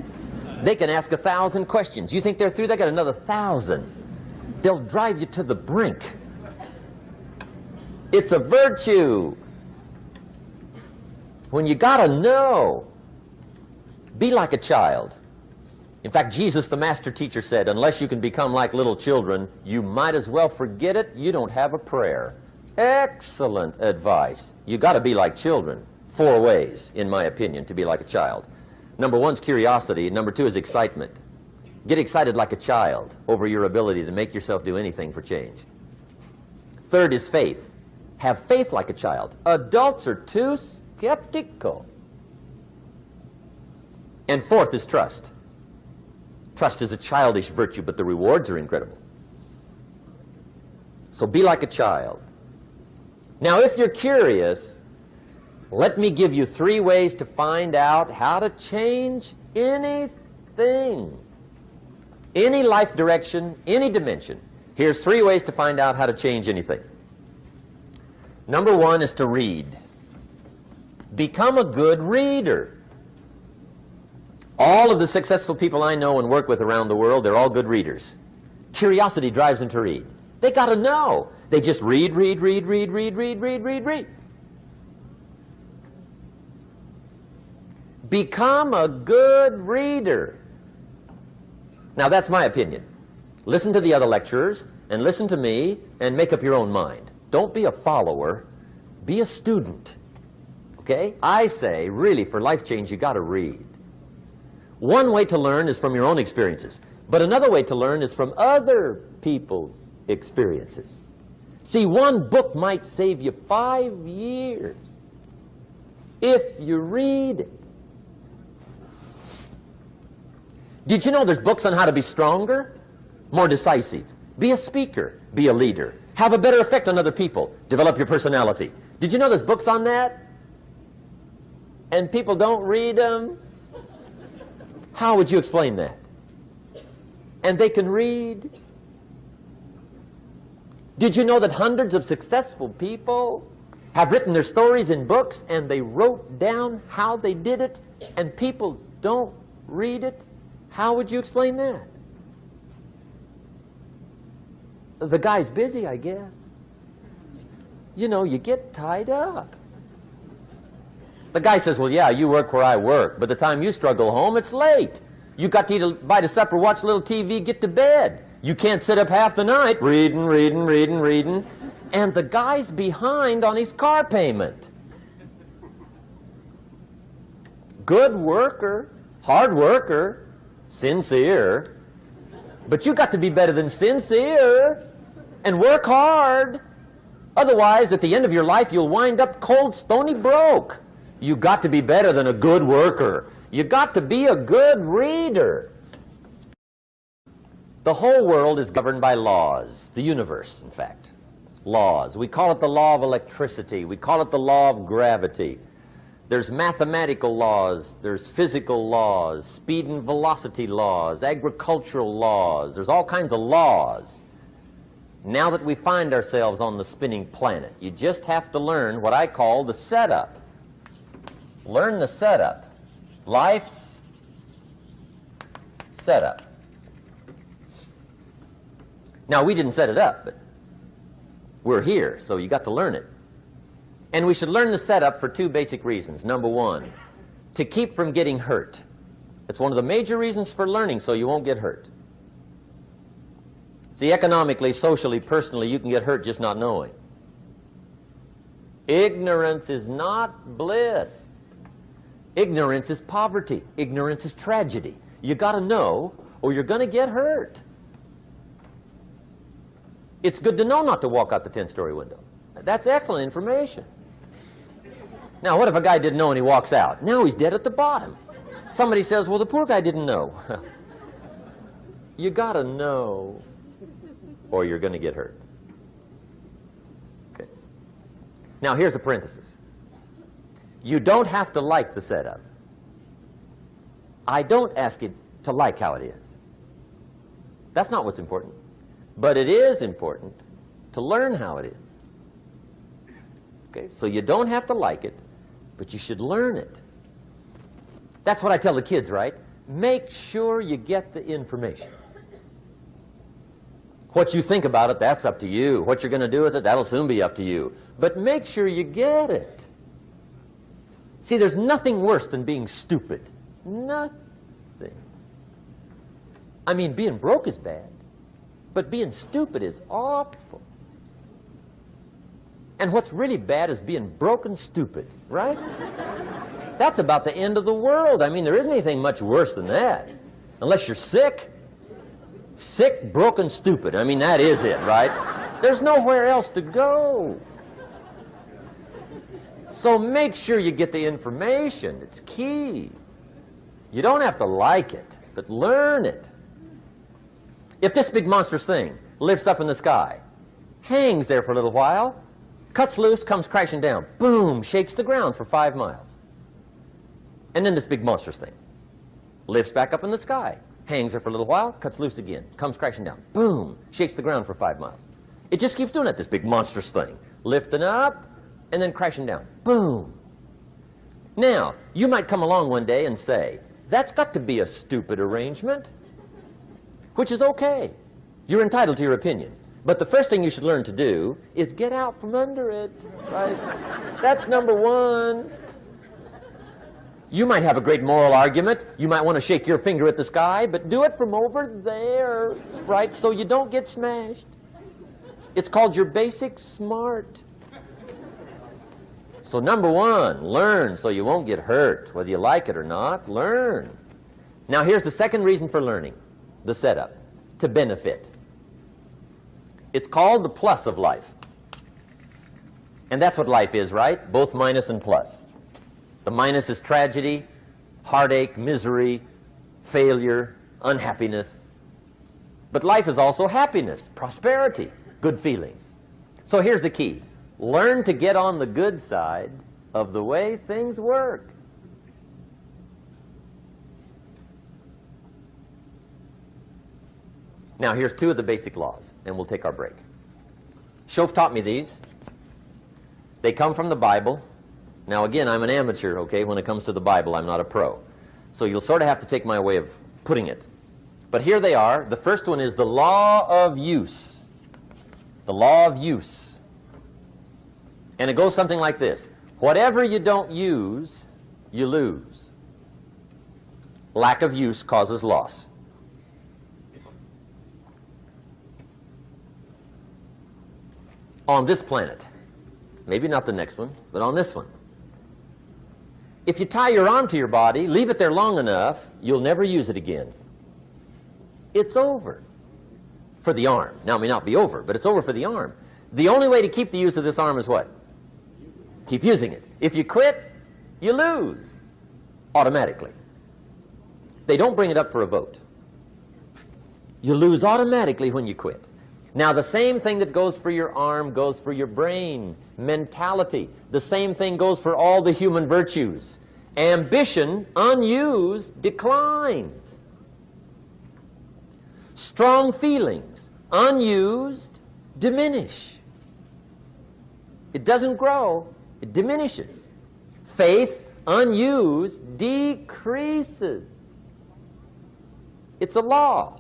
A: They can ask 1,000 questions. You think they're through? They got another 1,000. They'll drive you to the brink. It's a virtue. When you gotta know, be like a child. In fact, Jesus, the master teacher, said, unless you can become like little children, you might as well forget it. You don't have a prayer. Excellent advice. You got to be like children. 4 ways, in my opinion, to be like a child. Number 1 is curiosity. Number 2 is excitement. Get excited like a child over your ability to make yourself do anything for change. 3rd is faith. Have faith like a child. Adults are too skeptical. And 4th is trust. Trust is a childish virtue, but the rewards are incredible. So be like a child. Now, if you're curious, let me give you 3 ways to find out how to change anything. Any life direction, any dimension. Here's 3 ways to find out how to change anything. Number 1 is to read. Become a good reader. All of the successful people I know and work with around the world, they're all good readers. Curiosity drives them to read. They got to know. They just read. Become a good reader. Now, that's my opinion. Listen to the other lecturers and listen to me and make up your own mind. Don't be a follower. Be a student. Okay? I say, really, for life change, you got to read. One way to learn is from your own experiences, but another way to learn is from other people's experiences. See, one book might save you 5 years if you read it. Did you know there's books on how to be stronger, more decisive, be a speaker, be a leader, have a better effect on other people, develop your personality? Did you know there's books on that? And people don't read them? How would you explain that? And they can read? Did you know that hundreds of successful people have written their stories in books and they wrote down how they did it and people don't read it? How would you explain that? The guy's busy, I guess. You know, you get tied up. The guy says, well, yeah, you work where I work. By the time you struggle home, it's late. You got to eat a bite of supper, watch a little TV, get to bed. You can't sit up half the night reading. And the guy's behind on his car payment. Good worker, hard worker, sincere. But you got to be better than sincere and work hard. Otherwise, at the end of your life, you'll wind up cold, stony broke. You got to be better than a good worker. You got to be a good reader. The whole world is governed by laws. The universe, in fact. Laws. We call it the law of electricity. We call it the law of gravity. There's mathematical laws. There's physical laws. Speed and velocity laws. Agricultural laws. There's all kinds of laws. Now that we find ourselves on the spinning planet, you just have to learn what I call the setup. Learn the setup. Life's setup. Now, we didn't set it up, but we're here, so you got to learn it. And we should learn the setup for 2 basic reasons. Number 1, to keep from getting hurt. It's one of the major reasons for learning, so you won't get hurt. See, economically, socially, personally, you can get hurt just not knowing. Ignorance is not bliss. Ignorance is poverty. Ignorance is tragedy. You got to know, or you're going to get hurt. It's good to know not to walk out the 10-story window. That's excellent information. Now, what if a guy didn't know and he walks out? Now he's dead at the bottom. Somebody says, well, the poor guy didn't know. You got to know, or you're going to get hurt. Okay. Now, here's a parenthesis. You don't have to like the setup. I don't ask you to like how it is. That's not what's important. But it is important to learn how it is. Okay? So you don't have to like it, but you should learn it. That's what I tell the kids, right? Make sure you get the information. What you think about it, that's up to you. What you're going to do with it, that'll soon be up to you. But make sure you get it. See, there's nothing worse than being stupid. Nothing. I mean, being broke is bad, but being stupid is awful. And what's really bad is being broke and stupid, right? That's about the end of the world. I mean, there isn't anything much worse than that. Unless you're sick. Sick, broken, stupid. I mean, that is it, right? There's nowhere else to go. So make sure you get the information. It's key. You don't have to like it, but learn it. If this big monstrous thing lifts up in the sky, hangs there for a little while, cuts loose, comes crashing down, boom, shakes the ground for 5 miles. And then this big monstrous thing lifts back up in the sky, hangs there for a little while, cuts loose again, comes crashing down, boom, shakes the ground for 5 miles. It just keeps doing it, this big monstrous thing, lifting up and then crashing down, boom. Now, you might come along one day and say, that's got to be a stupid arrangement, which is okay. You're entitled to your opinion. But the first thing you should learn to do is get out from under it, right? That's number one. You might have a great moral argument. You might want to shake your finger at the sky, but do it from over there, right, so you don't get smashed. It's called your basic smart. So number one, learn so you won't get hurt. Whether you like it or not, learn. Now here's the second reason for learning, the setup, to benefit. It's called the plus of life. And that's what life is, right? Both minus and plus. The minus is tragedy, heartache, misery, failure, unhappiness. But life is also happiness, prosperity, good feelings. So here's the key. Learn to get on the good side of the way things work. Now here's 2 of the basic laws, and we'll take our break. Shof taught me these. They come from the Bible. Now again, I'm an amateur, okay, when it comes to the Bible. I'm not a pro. So you'll sort of have to take my way of putting it. But here they are. The first one is the law of use. The law of use. And it goes something like this. Whatever you don't use, you lose. Lack of use causes loss. On this planet, maybe not the next one, but on this one, if you tie your arm to your body, leave it there long enough, you'll never use it again. It's over for the arm. Now, it may not be over, but it's over for the arm. The only way to keep the use of this arm is what? Keep using it. If you quit, you lose automatically. They don't bring it up for a vote. You lose automatically when you quit. Now, the same thing that goes for your arm goes for your brain, mentality. The same thing goes for all the human virtues. Ambition, unused, declines. Strong feelings, unused, diminish. It doesn't grow, it diminishes. Faith, unused, decreases. It's a law.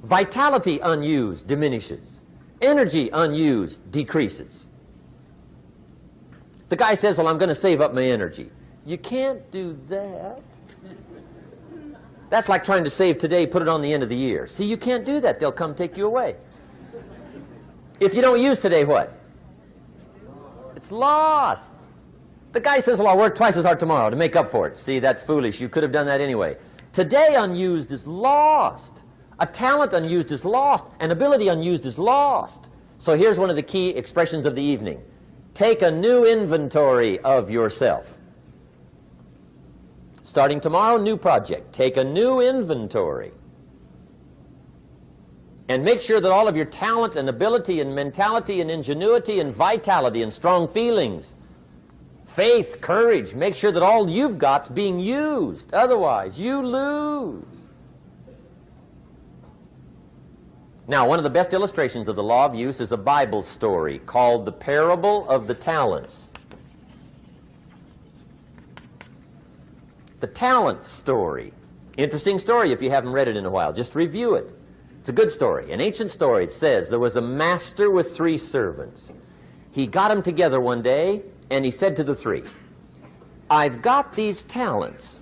A: Vitality, unused, diminishes. Energy, unused, decreases. The guy says, well, I'm going to save up my energy. You can't do that. That's like trying to save today, put it on the end of the year. See, you can't do that. They'll come take you away. If you don't use today, what? It's lost. The guy says, well, I'll work twice as hard tomorrow to make up for it. See, that's foolish. You could have done that anyway. Today unused is lost. A talent unused is lost. An ability unused is lost. So here's one of the key expressions of the evening. Take a new inventory of yourself. Starting tomorrow, new project. Take a new inventory. And make sure that all of your talent and ability and mentality and ingenuity and vitality and strong feelings, faith, courage, make sure that all you've got's being used. Otherwise, you lose. Now, one of the best illustrations of the law of use is a Bible story called the Parable of the Talents. The talent story. Interesting story if you haven't read it in a while. Just review it. It's a good story. An ancient story. It says there was a master with 3 servants. He got them together one day and he said to the 3, I've got these talents.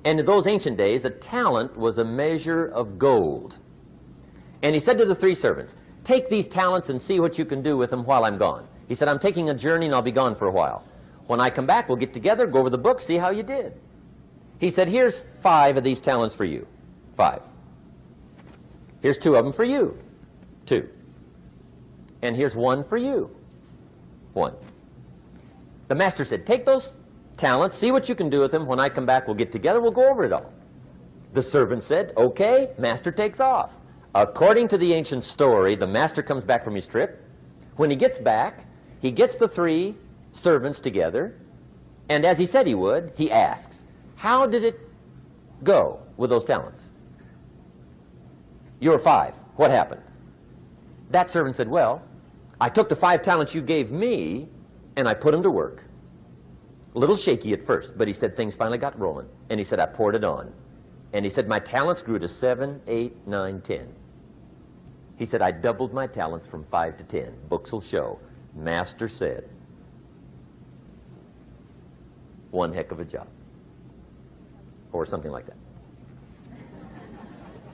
A: And in those ancient days, a talent was a measure of gold. And he said to the 3 servants, take these talents and see what you can do with them while I'm gone. He said, I'm taking a journey and I'll be gone for a while. When I come back, we'll get together, go over the book, see how you did. He said, here's 5 of these talents for you. 5. Here's 2 of them for you. 2. And here's 1 for you. 1. The master said, take those talents, see what you can do with them. When I come back, we'll get together, we'll go over it all. The servant said, okay, master takes off. According to the ancient story, the master comes back from his trip. When he gets back, he gets the 3 servants together, and as he said he would, he asks, how did it go with those talents? You were 5. What happened? That servant said, well, I took the 5 talents you gave me, and I put them to work. A little shaky at first, but he said things finally got rolling. And he said, I poured it on. And he said, my talents grew to 7, 8, 9, 10. He said, I doubled my talents from 5 to 10. Books will show. Master said. One heck of a job. Or something like that.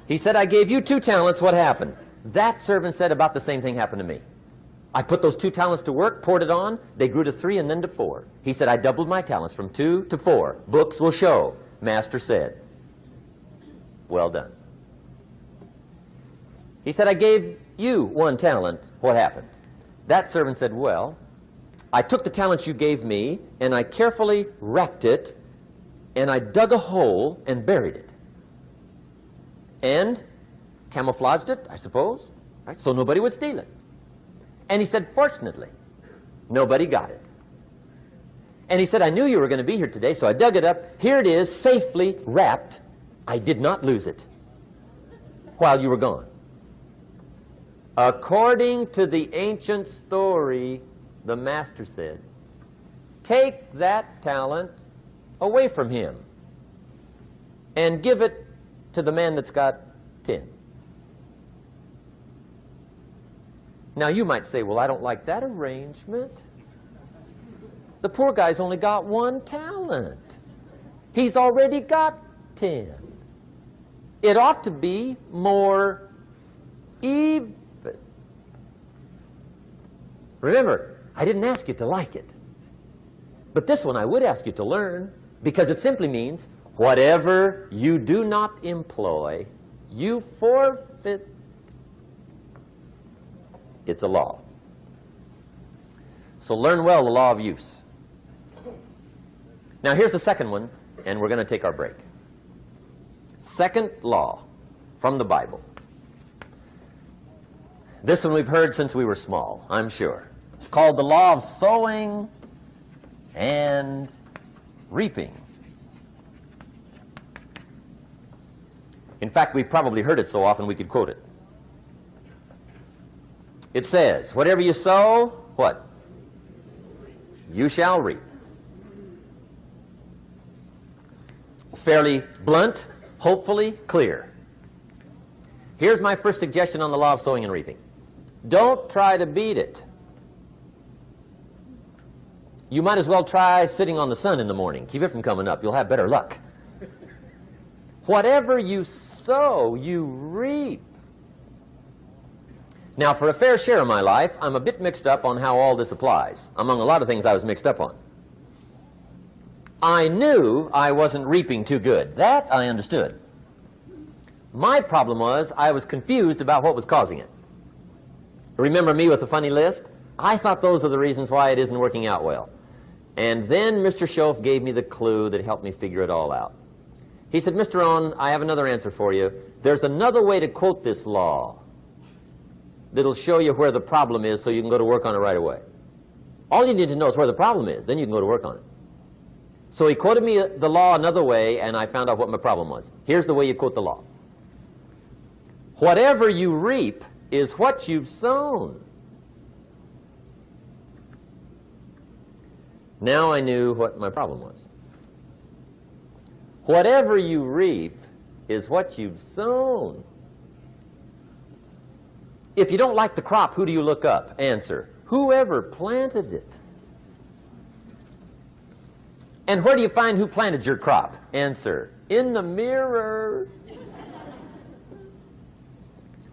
A: He said, I gave you 2 talents. What happened? That servant said about the same thing happened to me. I put those 2 talents to work, poured it on, they grew to 3 and then to 4. He said, I doubled my talents from 2 to 4. Books will show. Master said. Well done. He said, I gave you 1 talent. What happened? That servant said, well, I took the talent you gave me and I carefully wrapped it and I dug a hole and buried it. And camouflaged it, I suppose, right, so nobody would steal it. And he said, fortunately, nobody got it. And he said, I knew you were going to be here today, so I dug it up. Here it is, safely wrapped. I did not lose it while you were gone. According to the ancient story, the master said, take that talent away from him and give it to the man that's got 10. Now you might say, well, I don't like that arrangement. The poor guy's only got 1 talent. He's already got 10. It ought to be more even. Remember, I didn't ask you to like it. But this one I would ask you to learn, because it simply means whatever you do not employ, you forfeit. It's a law. So learn well the law of use. Now here's the second one, and we're going to take our break. Second law from the Bible. This one we've heard since we were small, I'm sure. It's called the law of sowing and reaping. In fact, we've probably heard it so often we could quote it. It says, whatever you sow, what? You shall reap. Fairly blunt, hopefully clear. Here's my first suggestion on the law of sowing and reaping. Don't try to beat it. You might as well try sitting on the sun in the morning. Keep it from coming up. You'll have better luck. Whatever you sow, you reap. Now, for a fair share of my life, I'm a bit mixed up on how all this applies. Among a lot of things I was mixed up on. I knew I wasn't reaping too good. That I understood. My problem was I was confused about what was causing it. Remember me with the funny list? I thought those are the reasons why it isn't working out well. And then Mr. Schoaf gave me the clue that helped me figure it all out. He said, Mr. Rohn, I have another answer for you. There's another way to quote this law that'll show you where the problem is so you can go to work on it right away. All you need to know is where the problem is, then you can go to work on it. So he quoted me the law another way, and I found out what my problem was. Here's the way you quote the law. Whatever you reap is what you've sown. Now I knew what my problem was. Whatever you reap is what you've sown. If you don't like the crop, who do you look up? Answer, whoever planted it. And where do you find who planted your crop? Answer, in the mirror.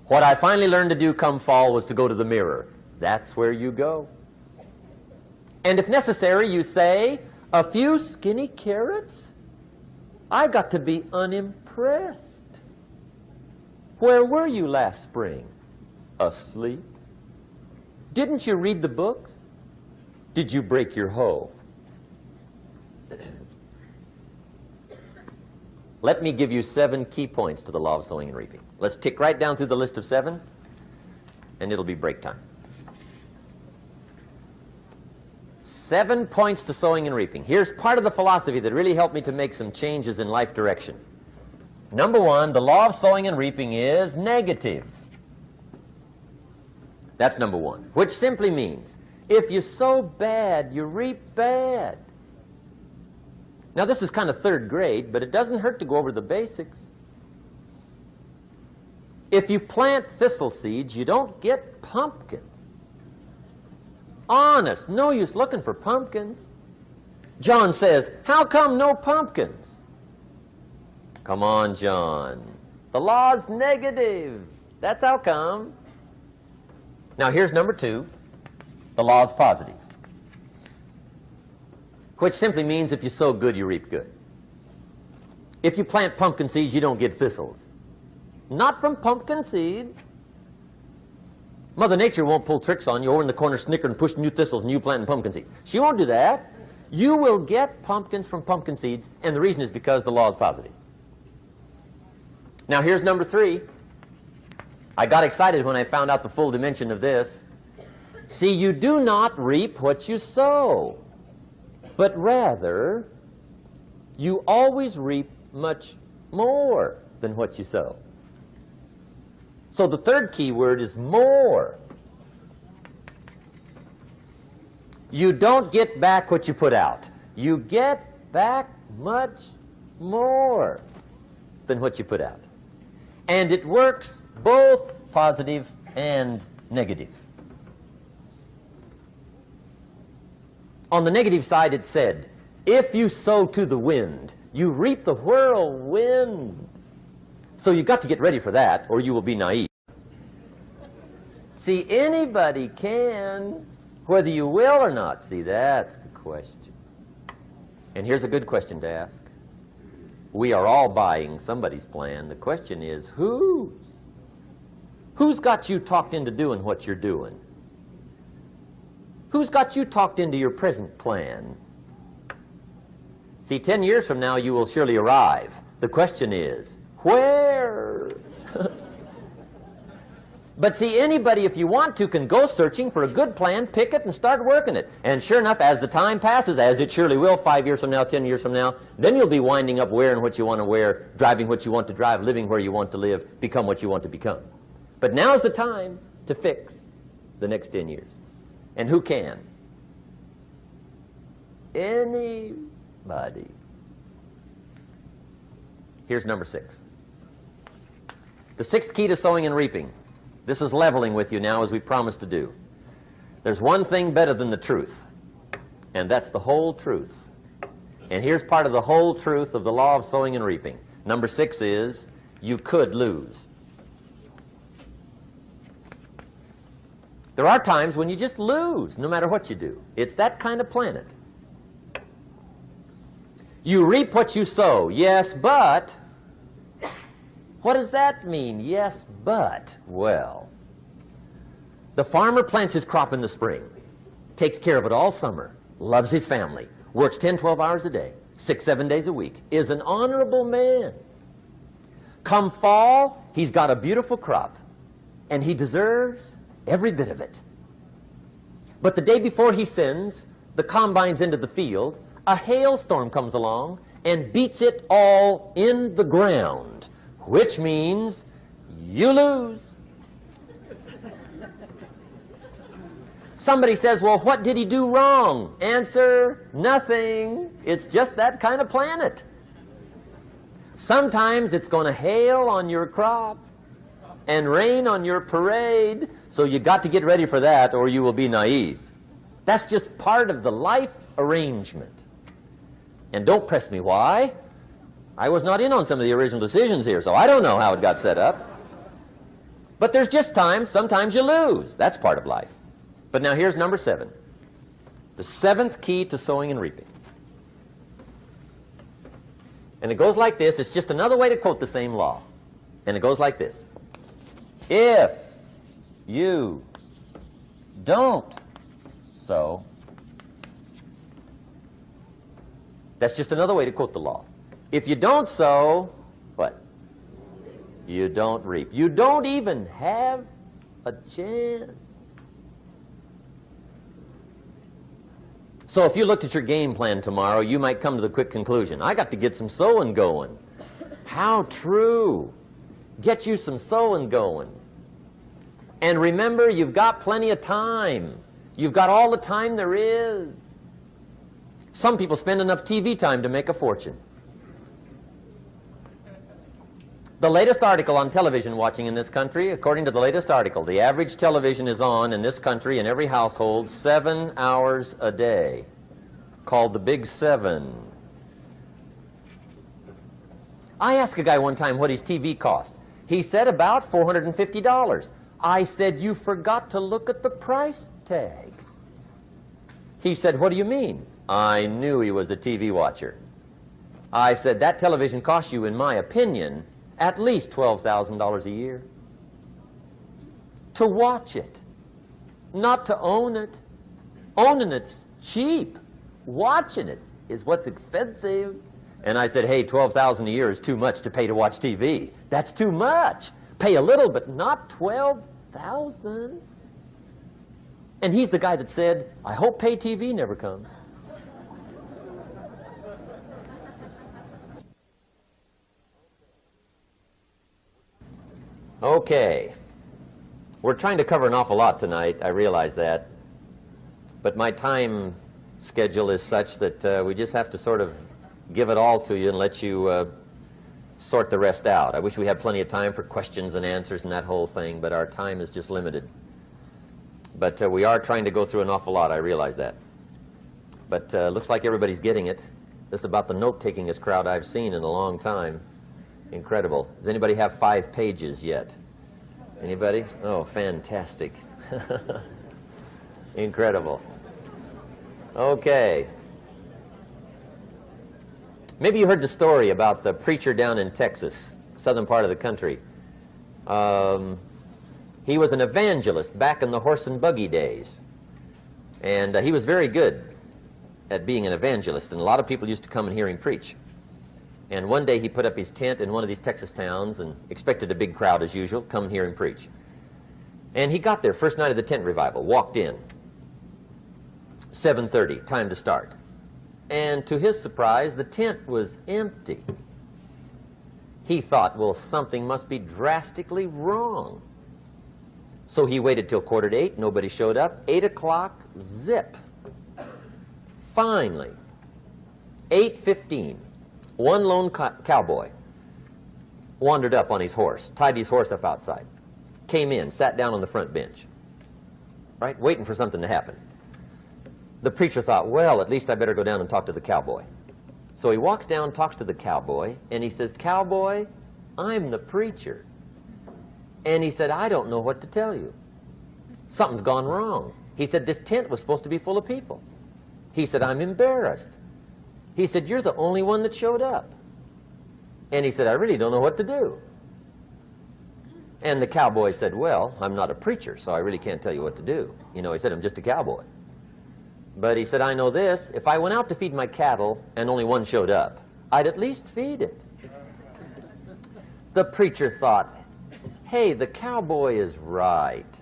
A: What I finally learned to do come fall was to go to the mirror. That's where you go. And if necessary, you say, a few skinny carrots? I got to be unimpressed. Where were you last spring? Asleep. Didn't you read the books? Did you break your hoe? Let me give you 7 key points to the law of sowing and reaping. Let's tick right down through the list of 7, and it'll be break time. 7 points to sowing and reaping. Here's part of the philosophy that really helped me to make some changes in life direction. Number 1, the law of sowing and reaping is negative. That's number 1, which simply means if you sow bad, you reap bad. Now, this is kind of 3rd grade, but it doesn't hurt to go over the basics. If you plant thistle seeds, you don't get pumpkins. Honest, no use looking for pumpkins. John says, how come no pumpkins? Come on, John. The law's negative. That's how come. Now, here's number 2. The law's positive, which simply means if you sow good, you reap good. If you plant pumpkin seeds, you don't get thistles. Not from pumpkin seeds. Mother Nature won't pull tricks on you over in the corner snickering and pushing new thistles and you planting pumpkin seeds. She won't do that. You will get pumpkins from pumpkin seeds, and the reason is because the law is positive. Now, here's number 3. I got excited when I found out the full dimension of this. See, you do not reap what you sow, but rather you always reap much more than what you sow. So the 3rd key word is more. You don't get back what you put out. You get back much more than what you put out. And it works both positive and negative. On the negative side, it said, if you sow to the wind, you reap the whirlwind. So you've got to get ready for that, or you will be naive. See, anybody can, whether you will or not. See, that's the question. And here's a good question to ask. We are all buying somebody's plan. The question is, whose? Who's got you talked into doing what you're doing? Who's got you talked into your present plan? See, 10 years from now, you will surely arrive. The question is, where? But see, anybody, if you want to, can go searching for a good plan, pick it, and start working it. And sure enough, as the time passes, as it surely will 5 years from now, 10 years from now, then you'll be winding up wearing what you want to wear, driving what you want to drive, living where you want to live, become what you want to become. But now's the time to fix the next 10 years. And who can? Anybody. Here's number 6. The 6th key to sowing and reaping. This is leveling with you now, as we promised to do. There's one thing better than the truth, and that's the whole truth. And here's part of the whole truth of the law of sowing and reaping. Number 6 is, you could lose. There are times when you just lose, no matter what you do. It's that kind of planet. You reap what you sow. Yes, but... what does that mean? Yes, but... well, the farmer plants his crop in the spring, takes care of it all summer, loves his family, works 10, 12 hours a day, 6, 7 days a week, is an honorable man. Come fall, he's got a beautiful crop, and he deserves every bit of it. But the day before he sends the combines into the field, a hailstorm comes along and beats it all in the ground, which means you lose. Somebody says, well, what did he do wrong? Answer, nothing. It's just that kind of planet. Sometimes it's going to hail on your crop and rain on your parade, so you got to get ready for that or you will be naive. That's just part of the life arrangement. And don't press me why. I was not in on some of the original decisions here, so I don't know how it got set up. But there's just times, sometimes you lose. That's part of life. But now here's number 7. The 7th key to sowing and reaping. And it goes like this. It's just another way to quote the same law. And it goes like this. If you don't sow, that's just another way to quote the law. If you don't sow, what? You don't reap. You don't even have a chance. So if you looked at your game plan tomorrow, you might come to the quick conclusion, I got to get some sowing going. How true. Get you some sowing going. And remember, you've got plenty of time. You've got all the time there is. Some people spend enough TV time to make a fortune. The latest article on television watching in this country, according to the latest article, the average television is on in this country in every household 7 hours a day, called the Big 7. I asked a guy one time what his TV cost. He said about $450. I said, you forgot to look at the price tag. He said, what do you mean? I knew he was a TV watcher. I said, that television costs you, in my opinion, at least $12,000 a year. To watch it, not to own it. Owning it's cheap. Watching it is what's expensive. And I said, hey, $12,000 a year is too much to pay to watch TV. That's too much. Pay a little, but not $12,000. And he's the guy that said, I hope pay TV never comes. Okay. We're trying to cover an awful lot tonight, I realize that. But my time schedule is such that we just have to sort of give it all to you and let you sort the rest out. I wish we had plenty of time for questions and answers and that whole thing, but our time is just limited. But we are trying to go through an awful lot, I realize that. But looks like everybody's getting it. This is about the note-takingest crowd I've seen in a long time. Incredible. Does anybody have 5 pages yet? Anybody? Oh, fantastic. Incredible. Okay. Maybe you heard the story about the preacher down in Texas, southern part of the country. He was an evangelist back in the horse and buggy days. And he was very good at being an evangelist, and a lot of people used to come and hear him preach. And one day he put up his tent in one of these Texas towns and expected a big crowd as usual, come and hear him preach. And he got there first night of the tent revival, walked in. 7:30, time to start. And to his surprise, the tent was empty. He thought, well, something must be drastically wrong. So he waited till 7:45, nobody showed up. 8 o'clock, zip. Finally, 8:15, one lone cowboy wandered up on his horse, tied his horse up outside, came in, sat down on the front bench, right, waiting for something to happen. The preacher thought, well, at least I better go down and talk to the cowboy. So he walks down, talks to the cowboy, and he says, Cowboy, I'm the preacher. And he said, I don't know what to tell you. Something's gone wrong. He said, this tent was supposed to be full of people. He said, I'm embarrassed. He said, you're the only one that showed up. And he said, I really don't know what to do. And the cowboy said, well, I'm not a preacher, so I really can't tell you what to do. You know, he said, I'm just a cowboy. But he said, I know this, if I went out to feed my cattle and only one showed up, I'd at least feed it. The preacher thought, hey, the cowboy is right.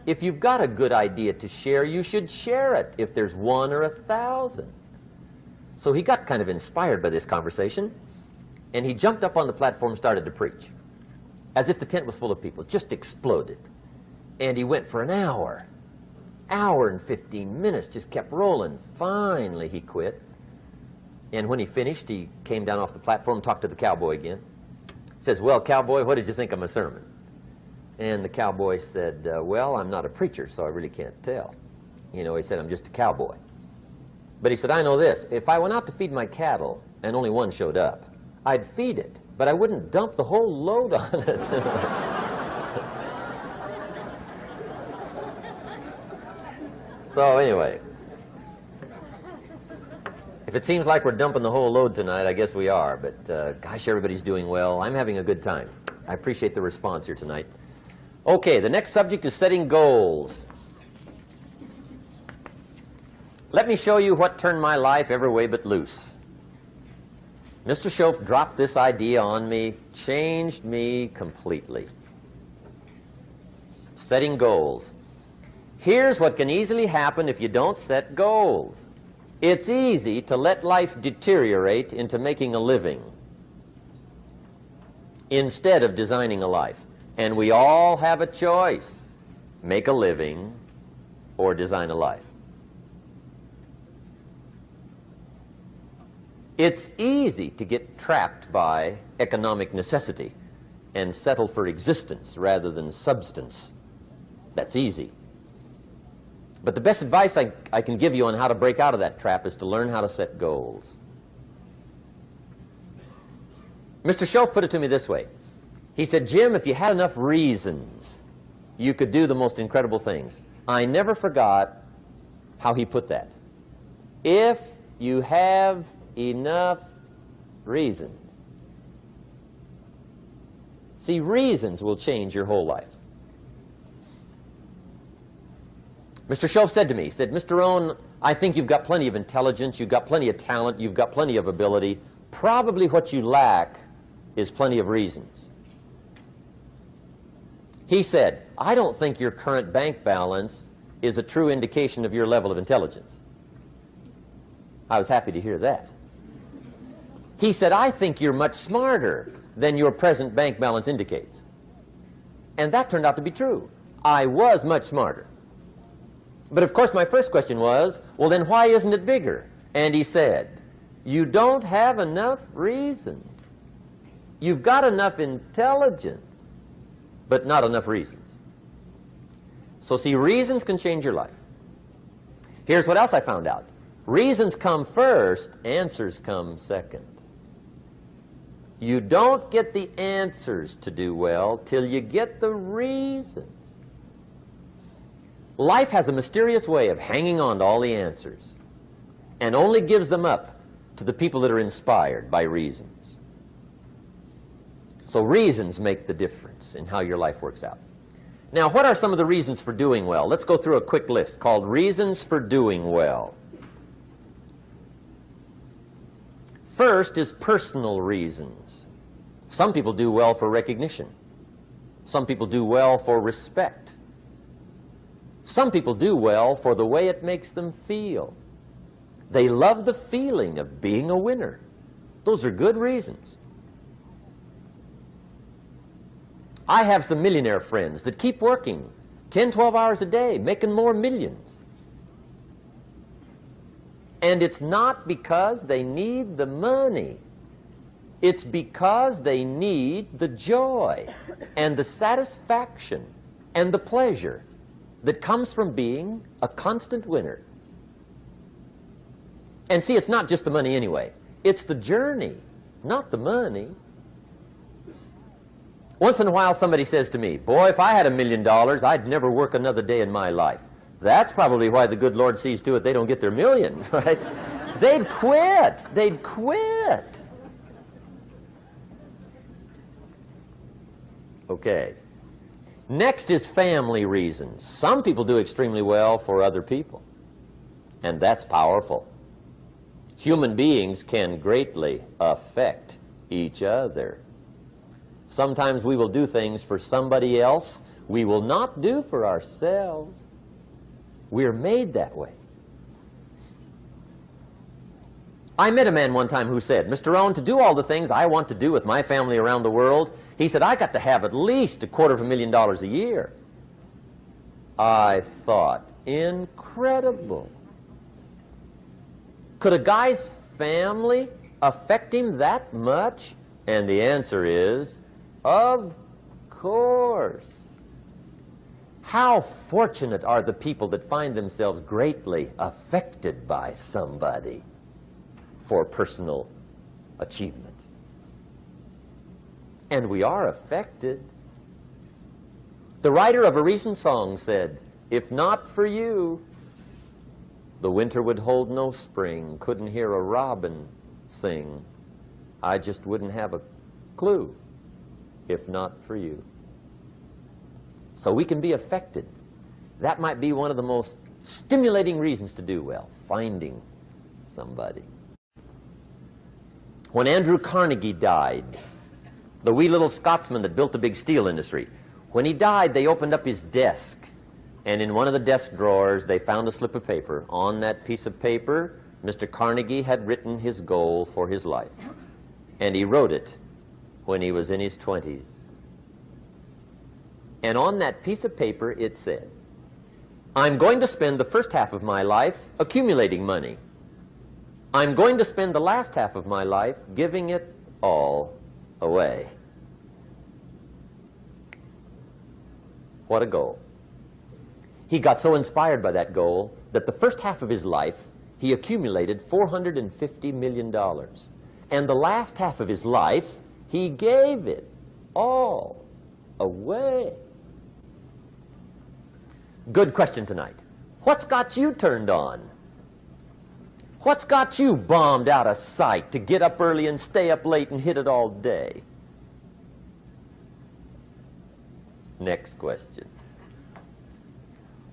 A: If you've got a good idea to share, you should share it, if there's 1 or 1,000. So he got kind of inspired by this conversation, and he jumped up on the platform and started to preach, as if the tent was full of people, just exploded. And he went for an hour and 15 minutes, just kept rolling. Finally, he quit. And when he finished, he came down off the platform, talked to the cowboy again. Says, well, cowboy, what did you think of my sermon? And the cowboy said, well, I'm not a preacher, so I really can't tell. You know, he said, I'm just a cowboy. But he said, I know this. If I went out to feed my cattle and only one showed up, I'd feed it, but I wouldn't dump the whole load on it. So anyway, if it seems like we're dumping the whole load tonight, I guess we are. But gosh, everybody's doing well. I'm having a good time. I appreciate the response here tonight. Okay, the next subject is setting goals. Let me show you what turned my life every way but loose. Mr. Shoaf dropped this idea on me, changed me completely. Setting goals. Here's what can easily happen if you don't set goals. It's easy to let life deteriorate into making a living instead of designing a life. And we all have a choice. Make a living or design a life. It's easy to get trapped by economic necessity and settle for existence rather than substance. That's easy. But the best advice I can give you on how to break out of that trap is to learn how to set goals. Mr. Shoaf put it to me this way. He said, Jim, if you had enough reasons, you could do the most incredible things. I never forgot how he put that. If you have enough reasons. See, reasons will change your whole life. Mr. Shoaf said to me, he said, Mr. Rohn, I think you've got plenty of intelligence, you've got plenty of talent, you've got plenty of ability. Probably what you lack is plenty of reasons. He said, I don't think your current bank balance is a true indication of your level of intelligence. I was happy to hear that. He said, I think you're much smarter than your present bank balance indicates. And that turned out to be true. I was much smarter. But of course my first question was, well then why isn't it bigger? And he said, you don't have enough reasons. You've got enough intelligence, but not enough reasons. So see, reasons can change your life. Here's what else I found out. Reasons come first, answers come second. You don't get the answers to do well till you get the reasons. Life has a mysterious way of hanging on to all the answers and only gives them up to the people that are inspired by reasons. So reasons make the difference in how your life works out. Now, what are some of the reasons for doing well? Let's go through a quick list called Reasons for Doing Well. First is personal reasons. Some people do well for recognition. Some people do well for respect. Some people do well for the way it makes them feel. They love the feeling of being a winner. Those are good reasons. I have some millionaire friends that keep working 10, 12 hours a day, making more millions. And it's not because they need the money. It's because they need the joy and the satisfaction and the pleasure that comes from being a constant winner. And see, it's not just the money anyway. It's the journey, not the money. Once in a while somebody says to me, boy, if I had $1 million, I'd never work another day in my life. That's probably why the good Lord sees to it they don't get their million, right? They'd quit. They'd quit. Okay. Next is family reasons. Some people do extremely well for other people, and that's powerful. Human beings can greatly affect each other. Sometimes we will do things for somebody else we will not do for ourselves. We're made that way. I met a man one time who said, Mr. Rohn, to do all the things I want to do with my family around the world, he said, I got to have at least $250,000 a year. I thought, incredible. Could a guy's family affect him that much? And the answer is, of course. How fortunate are the people that find themselves greatly affected by somebody for personal achievement. And we are affected. The writer of a recent song said, "If not for you, the winter would hold no spring, couldn't hear a robin sing. I just wouldn't have a clue if not for you." So we can be affected. That might be one of the most stimulating reasons to do well, finding somebody. When Andrew Carnegie died, the wee little Scotsman that built the big steel industry, when he died, they opened up his desk, and in one of the desk drawers, they found a slip of paper. On that piece of paper, Mr. Carnegie had written his goal for his life, and he wrote it when he was in his 20s. And on that piece of paper, it said, "I'm going to spend the first half of my life accumulating money. I'm going to spend the last half of my life giving it all away." What a goal. He got so inspired by that goal that the first half of his life, he accumulated $450 million. And the last half of his life, he gave it all away. Good question tonight. What's got you turned on? What's got you bombed out of sight to get up early and stay up late and hit it all day? Next question.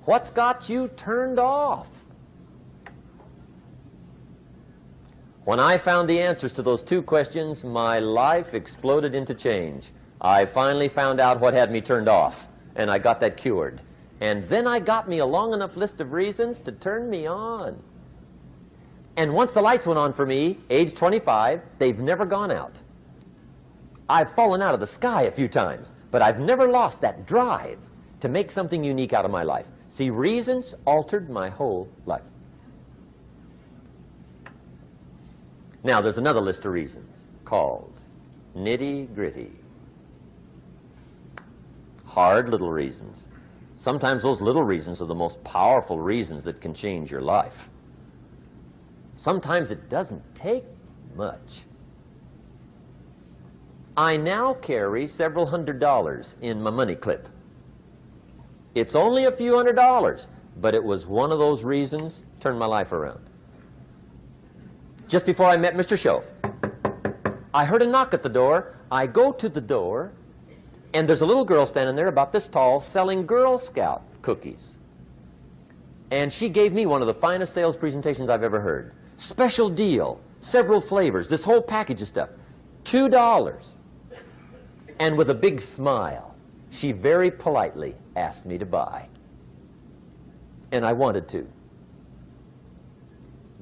A: What's got you turned off? When I found the answers to those two questions, my life exploded into change. I finally found out what had me turned off, and I got that cured. And then I got me a long enough list of reasons to turn me on. And once the lights went on for me, age 25, they've never gone out. I've fallen out of the sky a few times, but I've never lost that drive to make something unique out of my life. See, reasons altered my whole life. Now, there's another list of reasons called nitty-gritty. Hard little reasons. Sometimes those little reasons are the most powerful reasons that can change your life. Sometimes it doesn't take much. I now carry several $100s in my money clip. It's only a few $100s, but it was one of those reasons turned my life around. Just before I met Mr. Shoaf, I heard a knock at the door. I go to the door, and there's a little girl standing there about this tall selling Girl Scout cookies. And she gave me one of the finest sales presentations I've ever heard. Special deal, several flavors, this whole package of stuff, $2. And with a big smile, she very politely asked me to buy. And I wanted to.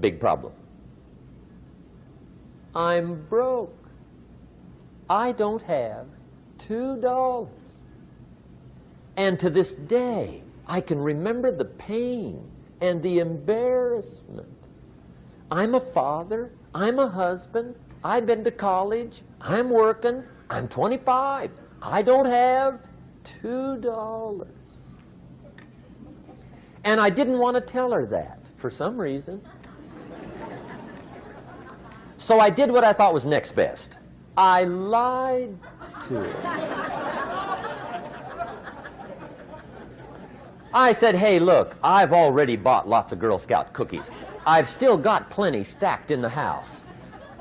A: Big problem. I'm broke. I don't have $2. And to this day, I can remember the pain and the embarrassment. I'm a father, I'm a husband, I've been to college, I'm working, I'm 25, I don't have $2. And I didn't want to tell her that for some reason. So I did what I thought was next best. I lied to her. I said, "Hey, look, I've already bought lots of Girl Scout cookies. I've still got plenty stacked in the house,"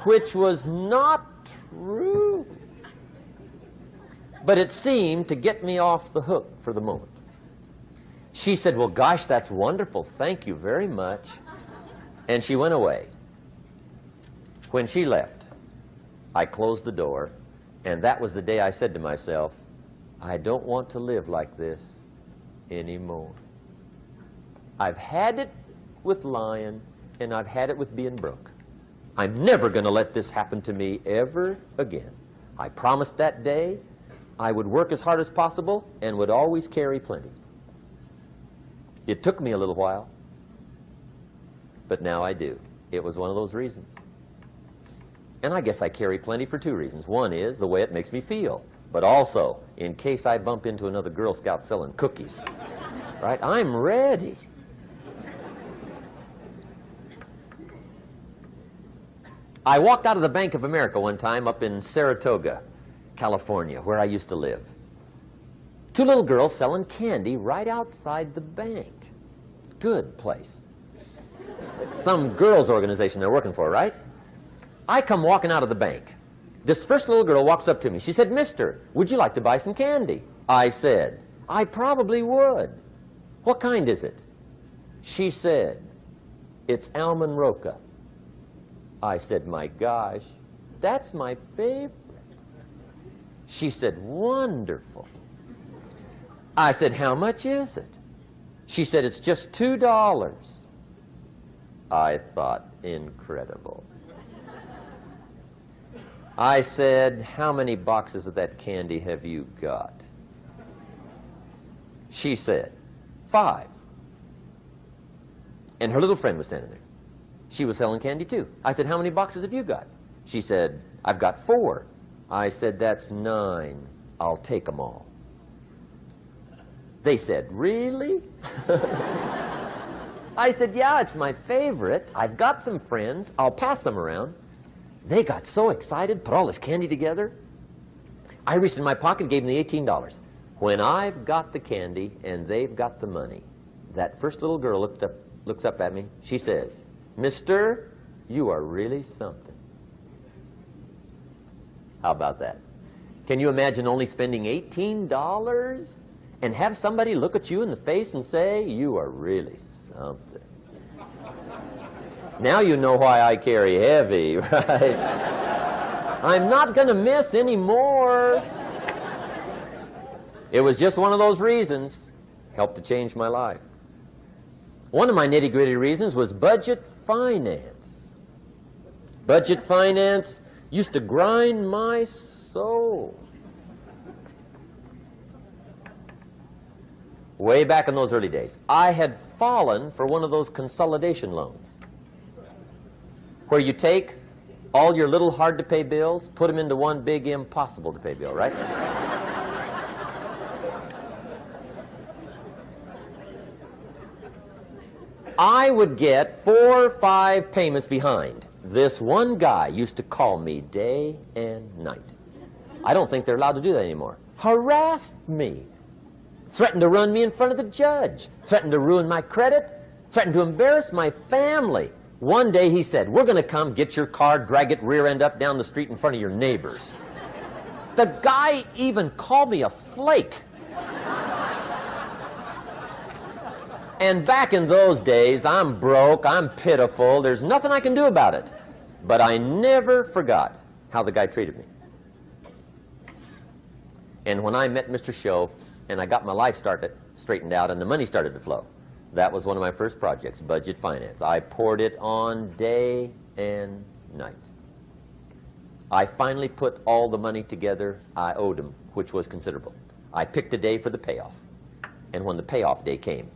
A: which was not true. But it seemed to get me off the hook for the moment. She said, "Well, gosh, that's wonderful. Thank you very much." And she went away. When she left, I closed the door, and that was the day I said to myself, I don't want to live like this anymore. I've had it with lying, and I've had it with being broke. I'm never going to let this happen to me ever again. I promised that day I would work as hard as possible and would always carry plenty. It took me a little while, but now I do. It was one of those reasons. And I guess I carry plenty for two reasons. One is the way it makes me feel, but also in case I bump into another Girl Scout selling cookies. right? I'm ready. I walked out of the Bank of America one time up in Saratoga, California, where I used to live. Two little girls selling candy right outside the bank. Good place. Some girls' organization they're working for, right? I come walking out of the bank. This first little girl walks up to me. She said, "Mister, would you like to buy some candy?" I said, "I probably would." "What kind is it?" She said, "It's almond roca." I said, "My gosh, that's my favorite." She said, "Wonderful." I said, "How much is it?" She said, "It's just $2. I thought, incredible. I said, "How many boxes of that candy have you got?" She said, 5. And her little friend was standing there. She was selling candy too. I said, "How many boxes have you got?" She said, "I've got 4. I said, "That's 9. I'll take them all." They said, "Really?" I said, "Yeah, it's my favorite. I've got some friends. I'll pass them around." They got so excited, put all this candy together. I reached in my pocket, gave them the $18. When I've got the candy and they've got the money, that first little girl looks up at me. She says, "Mister, you are really something." How about that? Can you imagine only spending $18 and have somebody look at you in the face and say, "You are really something"? Now you know why I carry heavy, right? I'm not going to miss anymore. It was just one of those reasons. Helped to change my life. One of my nitty-gritty reasons was budget finance. Budget finance used to grind my soul. Way back in those early days, I had fallen for one of those consolidation loans, where you take all your little hard-to-pay bills, put them into one big impossible-to-pay bill, right? I would get 4 or 5 payments behind. This one guy used to call me day and night. I don't think they're allowed to do that anymore. Harassed me. Threatened to run me in front of the judge. Threatened to ruin my credit. Threatened to embarrass my family. One day he said, "We're going to come get your car, drag it rear end up down the street in front of your neighbors." The guy even called me a flake. And back in those days, I'm broke, I'm pitiful, there's nothing I can do about it. But I never forgot how the guy treated me. And when I met Mr. Shoaf and I got my life straightened out and the money started to flow, that was one of my first projects, budget finance. I poured it on day and night. I finally put all the money together I owed him, which was considerable. I picked a day for the payoff. And when the payoff day came,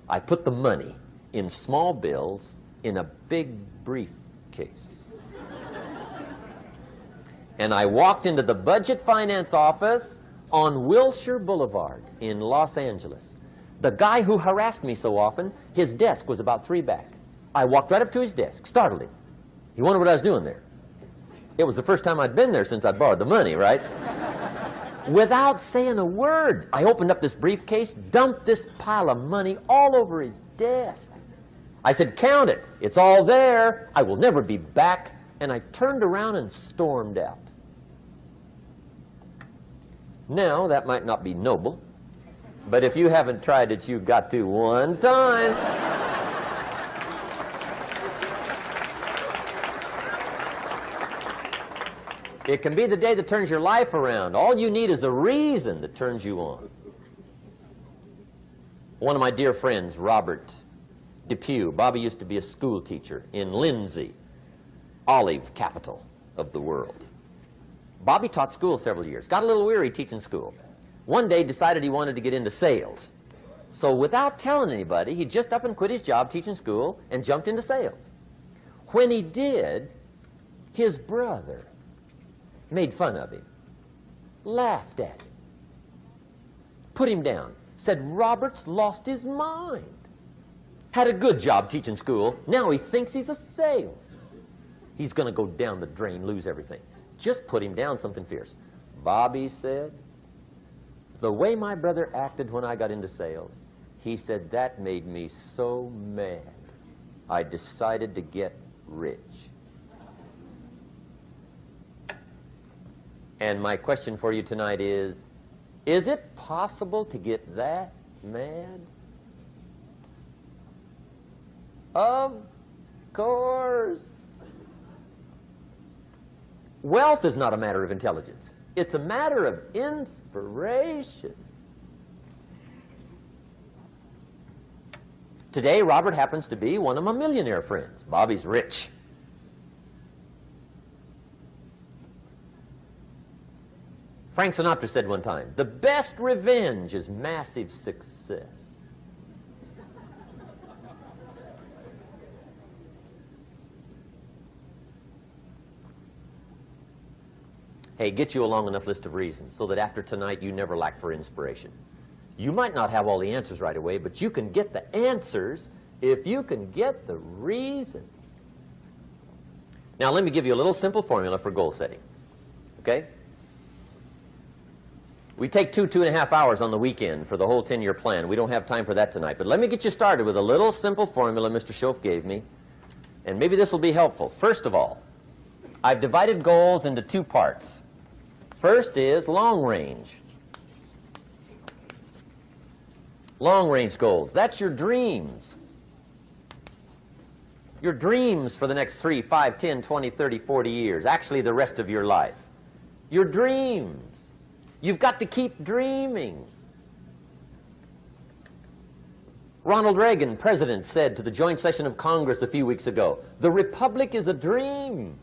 A: I put the money in small bills in a big briefcase. And I walked into the budget finance office on Wilshire Boulevard in Los Angeles. The guy who harassed me so often, his desk was about 3 back. I walked right up to his desk, startled him. He wondered what I was doing there. It was the first time I'd been there since I'd borrowed the money, right? Without saying a word, I opened up this briefcase, dumped this pile of money all over his desk. I said, "Count it. It's all there. I will never be back." And I turned around and stormed out. Now, that might not be noble, but if you haven't tried it, you've got to one time. It can be the day that turns your life around. All you need is a reason that turns you on. One of my dear friends, Robert Depew, Bobby used to be a school teacher in Lindsay, olive capital of the world. Bobby taught school several years, got a little weary teaching school. One day decided he wanted to get into sales. So without telling anybody, he just up and quit his job teaching school and jumped into sales. When he did, his brother made fun of him, laughed at him, put him down. said Robert's lost his mind. Had a good job teaching school. Now he thinks he's a salesman. He's going to go down the drain, lose everything. Just put him down something fierce. Bobby said, the way my brother acted when I got into sales, he said that made me so mad, I decided to get rich. And my question for you tonight is it possible to get that mad? Of course. Wealth is not a matter of intelligence. It's a matter of inspiration. Today, Robert happens to be one of my millionaire friends. Bobby's rich. Frank Sinatra said one time, the best revenge is massive success. Hey, get you a long enough list of reasons so that after tonight you never lack for inspiration. You might not have all the answers right away, but you can get the answers if you can get the reasons. Now, let me give you a little simple formula for goal setting. Okay? We take 2.5 hours on the weekend for the whole 10-year plan. We don't have time for that tonight. But let me get you started with a little simple formula Mr. Schoaf gave me. And maybe this will be helpful. First of all, I've divided goals into two parts. First is long range. Long range goals. That's your dreams. Your dreams for the next 3, 5, 10, 20, 30, 40 years. Actually, the rest of your life. Your dreams. You've got to keep dreaming. Ronald Reagan, president, said to the joint session of Congress a few weeks ago, the Republic is a dream.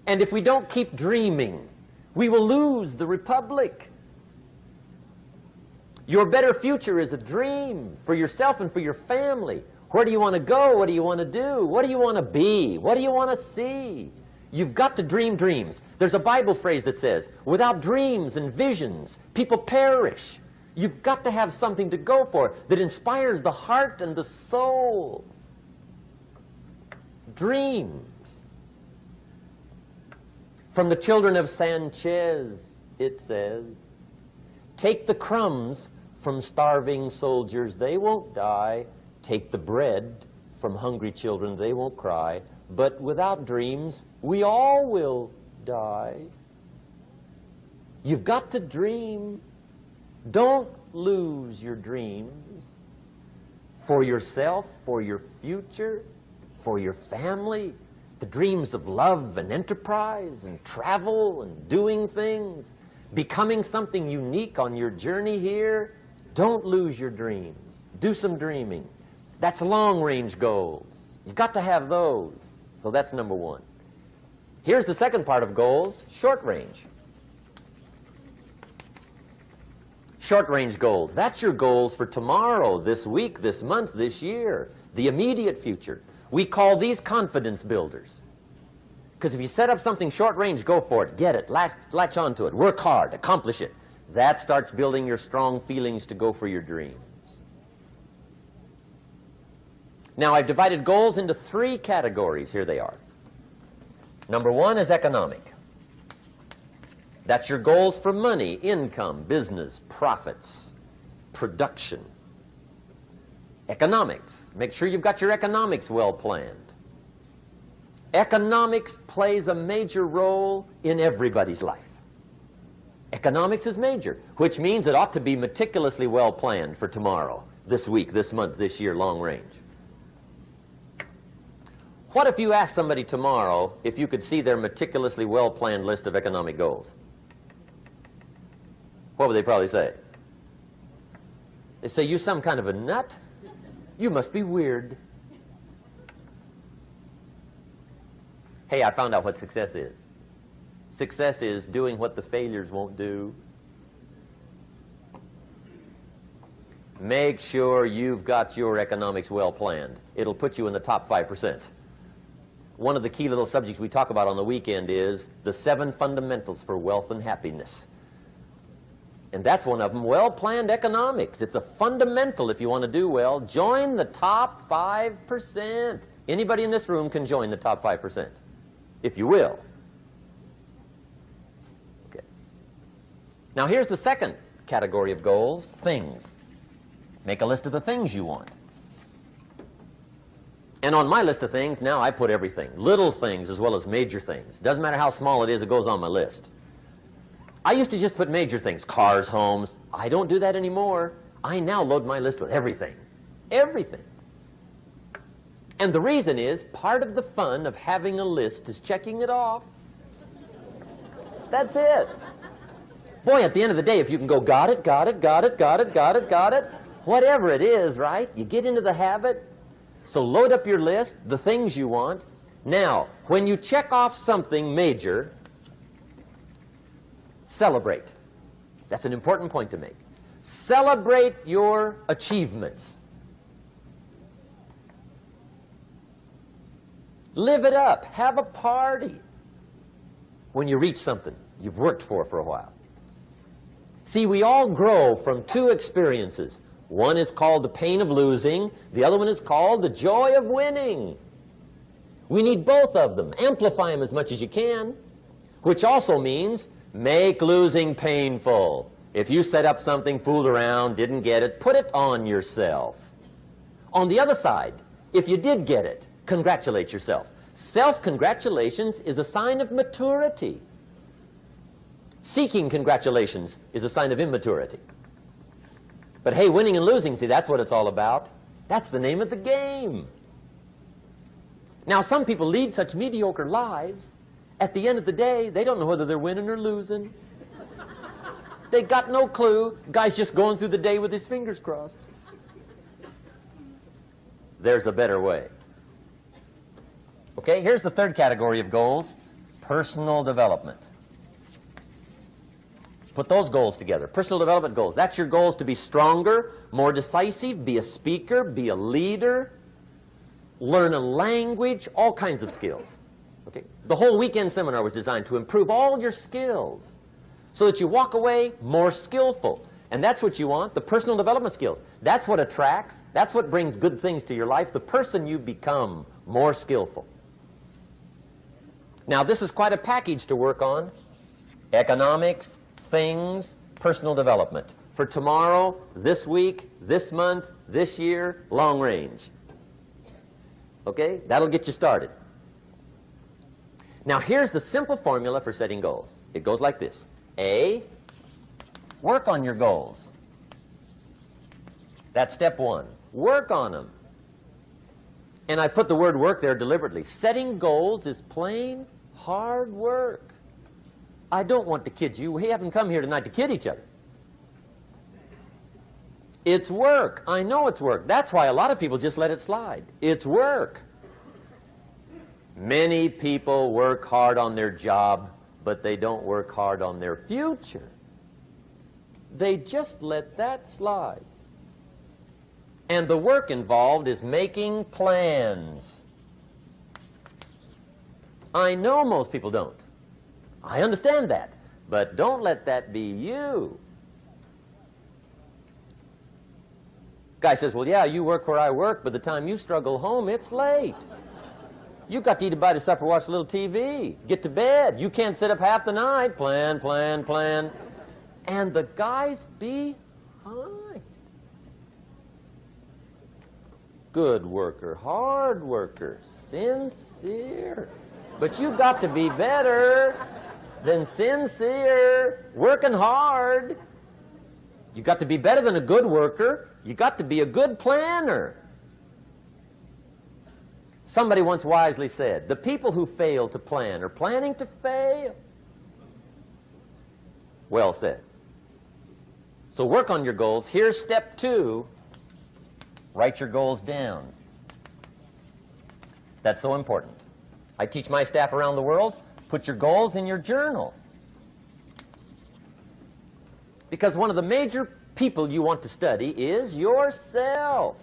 A: And if we don't keep dreaming, we will lose the Republic. Your better future is a dream for yourself and for your family. Where do you want to go? What do you want to do? What do you want to be? What do you want to see? You've got to dream dreams. There's a Bible phrase that says, without dreams and visions, people perish. You've got to have something to go for that inspires the heart and the soul. Dreams. From the children of Sanchez, it says, take the crumbs from starving soldiers, they won't die. Take the bread from hungry children, they won't cry. But without dreams, we all will die. You've got to dream. Don't lose your dreams for yourself, for your future, for your family. The dreams of love and enterprise and travel and doing things, becoming something unique on your journey here. Don't lose your dreams. Do some dreaming. That's long-range goals. You've got to have those. So that's number one. Here's the second part of goals, short range. Short-range goals. That's your goals for tomorrow, this week, this month, this year, the immediate future. We call these confidence builders. Because if you set up something short-range, go for it, get it, latch onto it, work hard, accomplish it. That starts building your strong feelings to go for your dreams. Now, I've divided goals into 3 categories. Here they are. Number 1 is economic. That's your goals for money, income, business, profits, production. Economics. Make sure you've got your economics well planned. Economics plays a major role in everybody's life. Economics is major, which means it ought to be meticulously well planned for tomorrow, this week, this month, this year, long range. What if you asked somebody tomorrow if you could see their meticulously well-planned list of economic goals? What would they probably say? They'd say, you some kind of a nut? You must be weird. Hey, I found out what success is. Success is doing what the failures won't do. Make sure you've got your economics well planned. It'll put you in the top 5%. One of the key little subjects we talk about on the weekend is the 7 fundamentals for wealth and happiness. And that's one of them, well-planned economics. It's a fundamental if you want to do well. Join the top 5%. Anybody in this room can join the top 5%, if you will. Okay. Now here's the second category of goals, things. Make a list of the things you want. And on my list of things, now I put everything. Little things as well as major things. Doesn't matter how small it is, it goes on my list. I used to just put major things, cars, homes. I don't do that anymore. I now load my list with everything. Everything. And the reason is, part of the fun of having a list is checking it off. That's it. Boy, at the end of the day, if you can go, got it, got it, got it, got it, got it, got it, whatever it is, right? You get into the habit. So load up your list, the things you want. Now, when you check off something major, celebrate. That's an important point to make. Celebrate your achievements. Live it up. Have a party when you reach something you've worked for a while. See, we all grow from two experiences. One is called the pain of losing. The other one is called the joy of winning. We need both of them. Amplify them as much as you can, which also means make losing painful. If you set up something, fooled around, didn't get it, put it on yourself. On the other side, if you did get it, congratulate yourself. Self-congratulations is a sign of maturity. Seeking congratulations is a sign of immaturity. But hey, winning and losing, see, that's what it's all about. That's the name of the game. Now, some people lead such mediocre lives, at the end of the day, they don't know whether they're winning or losing. They got no clue. Guy's just going through the day with his fingers crossed. There's a better way. Okay, here's the third category of goals, personal development. Put those goals together. Personal development goals. That's your goals to be stronger, more decisive, be a speaker, be a leader, learn a language, all kinds of skills. Okay? The whole weekend seminar was designed to improve all your skills so that you walk away more skillful. And that's what you want, the personal development skills. That's what attracts, that's what brings good things to your life, the person you become more skillful. Now, this is quite a package to work on. Economics, things, personal development. For tomorrow, this week, this month, this year, long range. Okay? That'll get you started. Now, here's the simple formula for setting goals. It goes like this. A, work on your goals. That's step one. Work on them. And I put the word work there deliberately. Setting goals is plain hard work. I don't want to kid you. We haven't come here tonight to kid each other. It's work. I know it's work. That's why a lot of people just let it slide. It's work. Many people work hard on their job, but they don't work hard on their future. They just let that slide. And the work involved is making plans. I know most people don't. I understand that, but don't let that be you. Guy says, well, yeah, you work where I work, but the time you struggle home, it's late. You got to eat a bite of supper, watch a little TV, get to bed. You can't sit up half the night. Plan, plan, plan. And the guy's behind. Good worker, hard worker, sincere. But you got to be better than sincere, working hard. You got to be better than a good worker. You got to be a good planner. Somebody once wisely said, the people who fail to plan are planning to fail. Well said. So work on your goals. Here's step two. Write your goals down. That's so important. I teach my staff around the world, put your goals in your journal. Because one of the major people you want to study is yourself.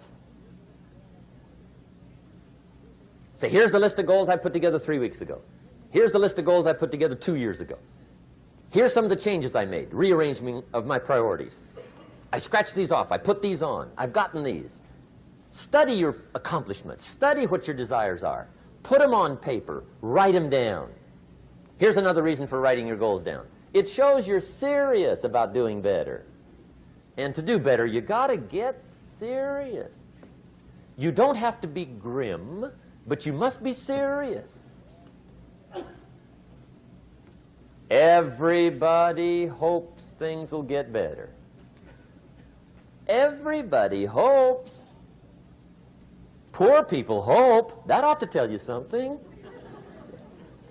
A: Say, here's the list of goals I put together 3 weeks ago. Here's the list of goals I put together 2 years ago. Here's some of the changes I made, rearrangement of my priorities. I scratched these off, I put these on, I've gotten these. Study your accomplishments, study what your desires are. Put them on paper, write them down. Here's another reason for writing your goals down. It shows you're serious about doing better. And to do better, you gotta get serious. You don't have to be grim, but you must be serious. Everybody hopes things will get better. Everybody hopes. Poor people hope. That ought to tell you something.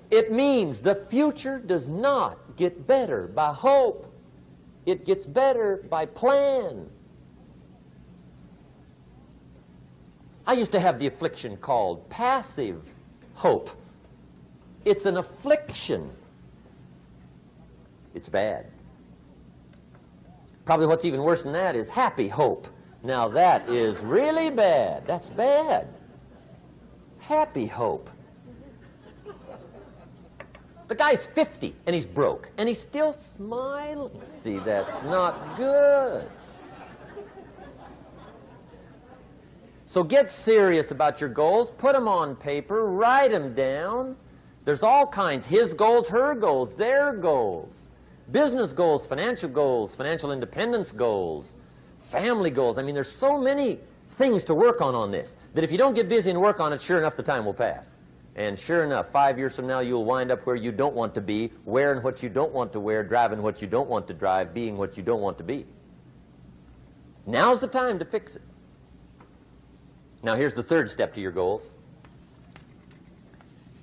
A: It means the future does not get better by hope. It gets better by plan. I used to have the affliction called passive hope. It's an affliction. It's bad. Probably what's even worse than that is happy hope. Now that is really bad. That's bad. Happy hope. The guy's 50 and he's broke and he's still smiling. See, that's not good. So get serious about your goals. Put them on paper. Write them down. There's all kinds. His goals, her goals, their goals. Business goals, financial independence goals, family goals. I mean, there's so many things to work on this that if you don't get busy and work on it, sure enough, the time will pass. And sure enough, 5 years from now, you'll wind up where you don't want to be, wearing what you don't want to wear, driving what you don't want to drive, being what you don't want to be. Now's the time to fix it. Now, here's the third step to your goals.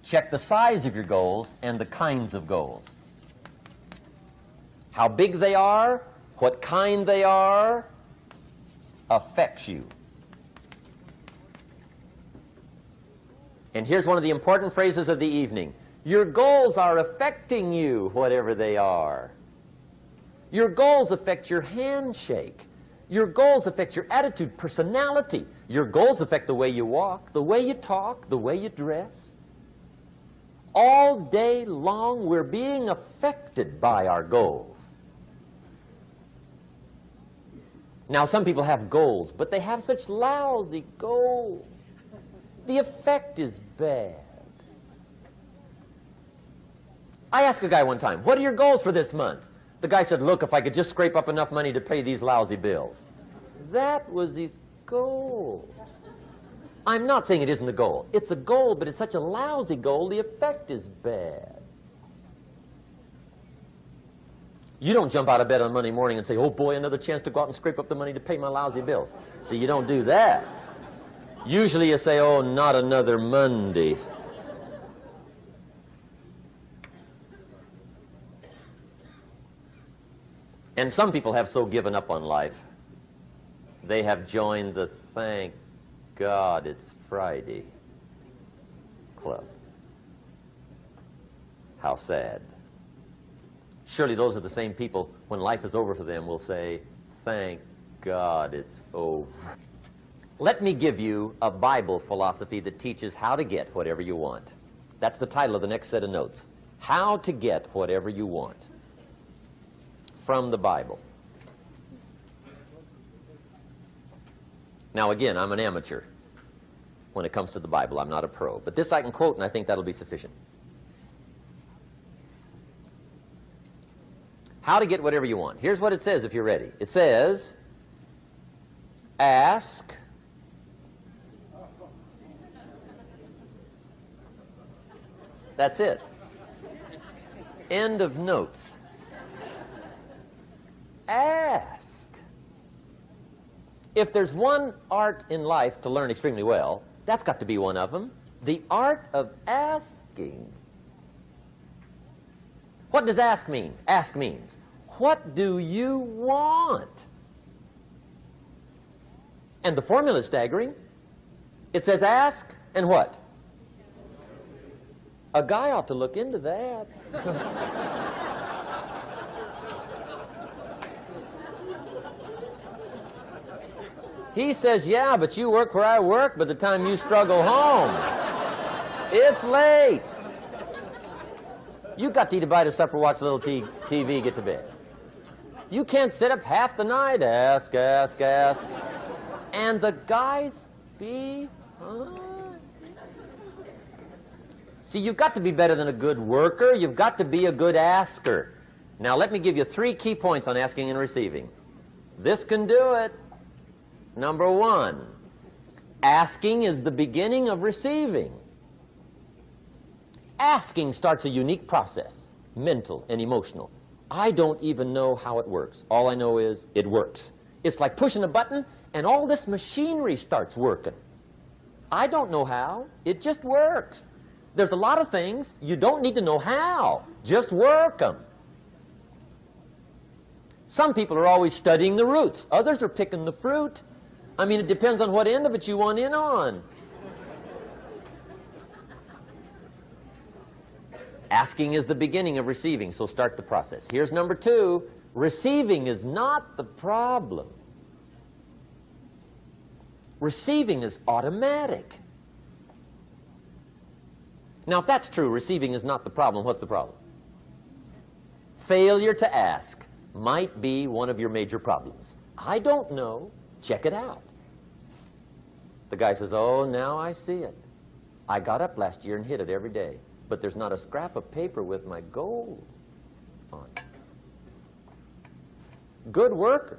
A: Check the size of your goals and the kinds of goals. How big they are, what kind they are, affects you. And here's one of the important phrases of the evening. Your goals are affecting you, whatever they are. Your goals affect your handshake. Your goals affect your attitude, personality. Your goals affect the way you walk, the way you talk, the way you dress. All day long, we're being affected by our goals. Now, some people have goals, but they have such lousy goals. The effect is bad. I asked a guy one time, what are your goals for this month? The guy said, look, if I could just scrape up enough money to pay these lousy bills. That was his goal. I'm not saying it isn't a goal. It's a goal, but it's such a lousy goal, the effect is bad. You don't jump out of bed on Monday morning and say, oh boy, another chance to go out and scrape up the money to pay my lousy bills. See, you don't do that. Usually you say, oh, not another Monday. And some people have so given up on life, they have joined the thank God it's Friday club. How sad. Surely those are the same people, when life is over for them, will say, thank God it's over. Let me give you a Bible philosophy that teaches how to get whatever you want. That's the title of the next set of notes. How to get whatever you want. From the Bible. Now again, I'm an amateur when it comes to the Bible. I'm not a pro. But this I can quote, and I think that'll be sufficient. How to get whatever you want. Here's what it says if you're ready. It says, ask, that's it. End of notes. Ask. If there's one art in life to learn extremely well, that's got to be one of them. The art of asking. What does ask mean? Ask means, what do you want? And the formula is staggering. It says ask and what? A guy ought to look into that. He says, yeah, but you work where I work, by the time you struggle home, it's late. You got to eat a bite of supper, watch a little TV, get to bed. You can't sit up half the night, ask. And the guys be, See, you've got to be better than a good worker. You've got to be a good asker. Now, let me give you 3 key points on asking and receiving. This can do it. Number 1, asking is the beginning of receiving. Asking starts a unique process, mental and emotional. I don't even know how it works. All I know is it works. It's like pushing a button and all this machinery starts working. I don't know how. It just works. There's a lot of things you don't need to know how. Just work them. Some people are always studying the roots. Others are picking the fruit. I mean, it depends on what end of it you want in on. Asking is the beginning of receiving, so start the process. Here's number 2. Receiving is not the problem. Receiving is automatic. Now, if that's true, receiving is not the problem, what's the problem? Failure to ask might be one of your major problems. I don't know. Check it out. The guy says, oh, now I see it. I got up last year and hit it every day, but there's not a scrap of paper with my goals on it. Good worker,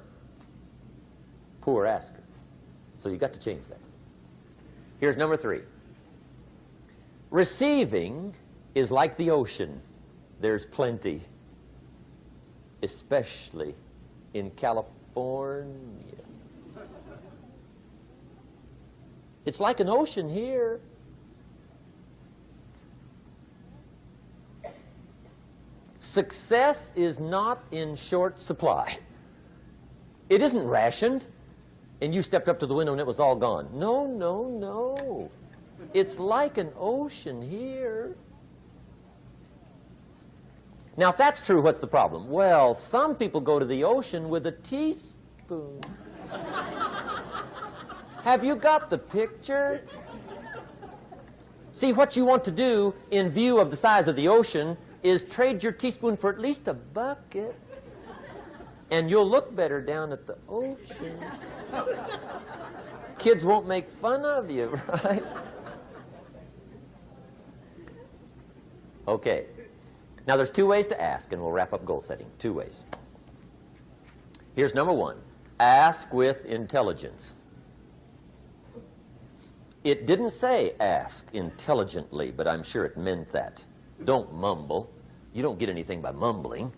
A: poor asker. So you got to change that. Here's number 3. Receiving is like the ocean. There's plenty, especially in California. It's like an ocean here. Success is not in short supply. It isn't rationed, and you stepped up to the window and it was all gone. No, no, no. It's like an ocean here. Now, if that's true, what's the problem? Well, some people go to the ocean with a teaspoon. Have you got the picture? See, what you want to do in view of the size of the ocean is trade your teaspoon for at least a bucket, and you'll look better down at the ocean. Kids won't make fun of you, right? Okay. Now, there's 2 ways to ask, and we'll wrap up goal setting. 2 ways. Here's number 1. Ask with intelligence. It didn't say ask intelligently, but I'm sure it meant that. Don't mumble. You don't get anything by mumbling.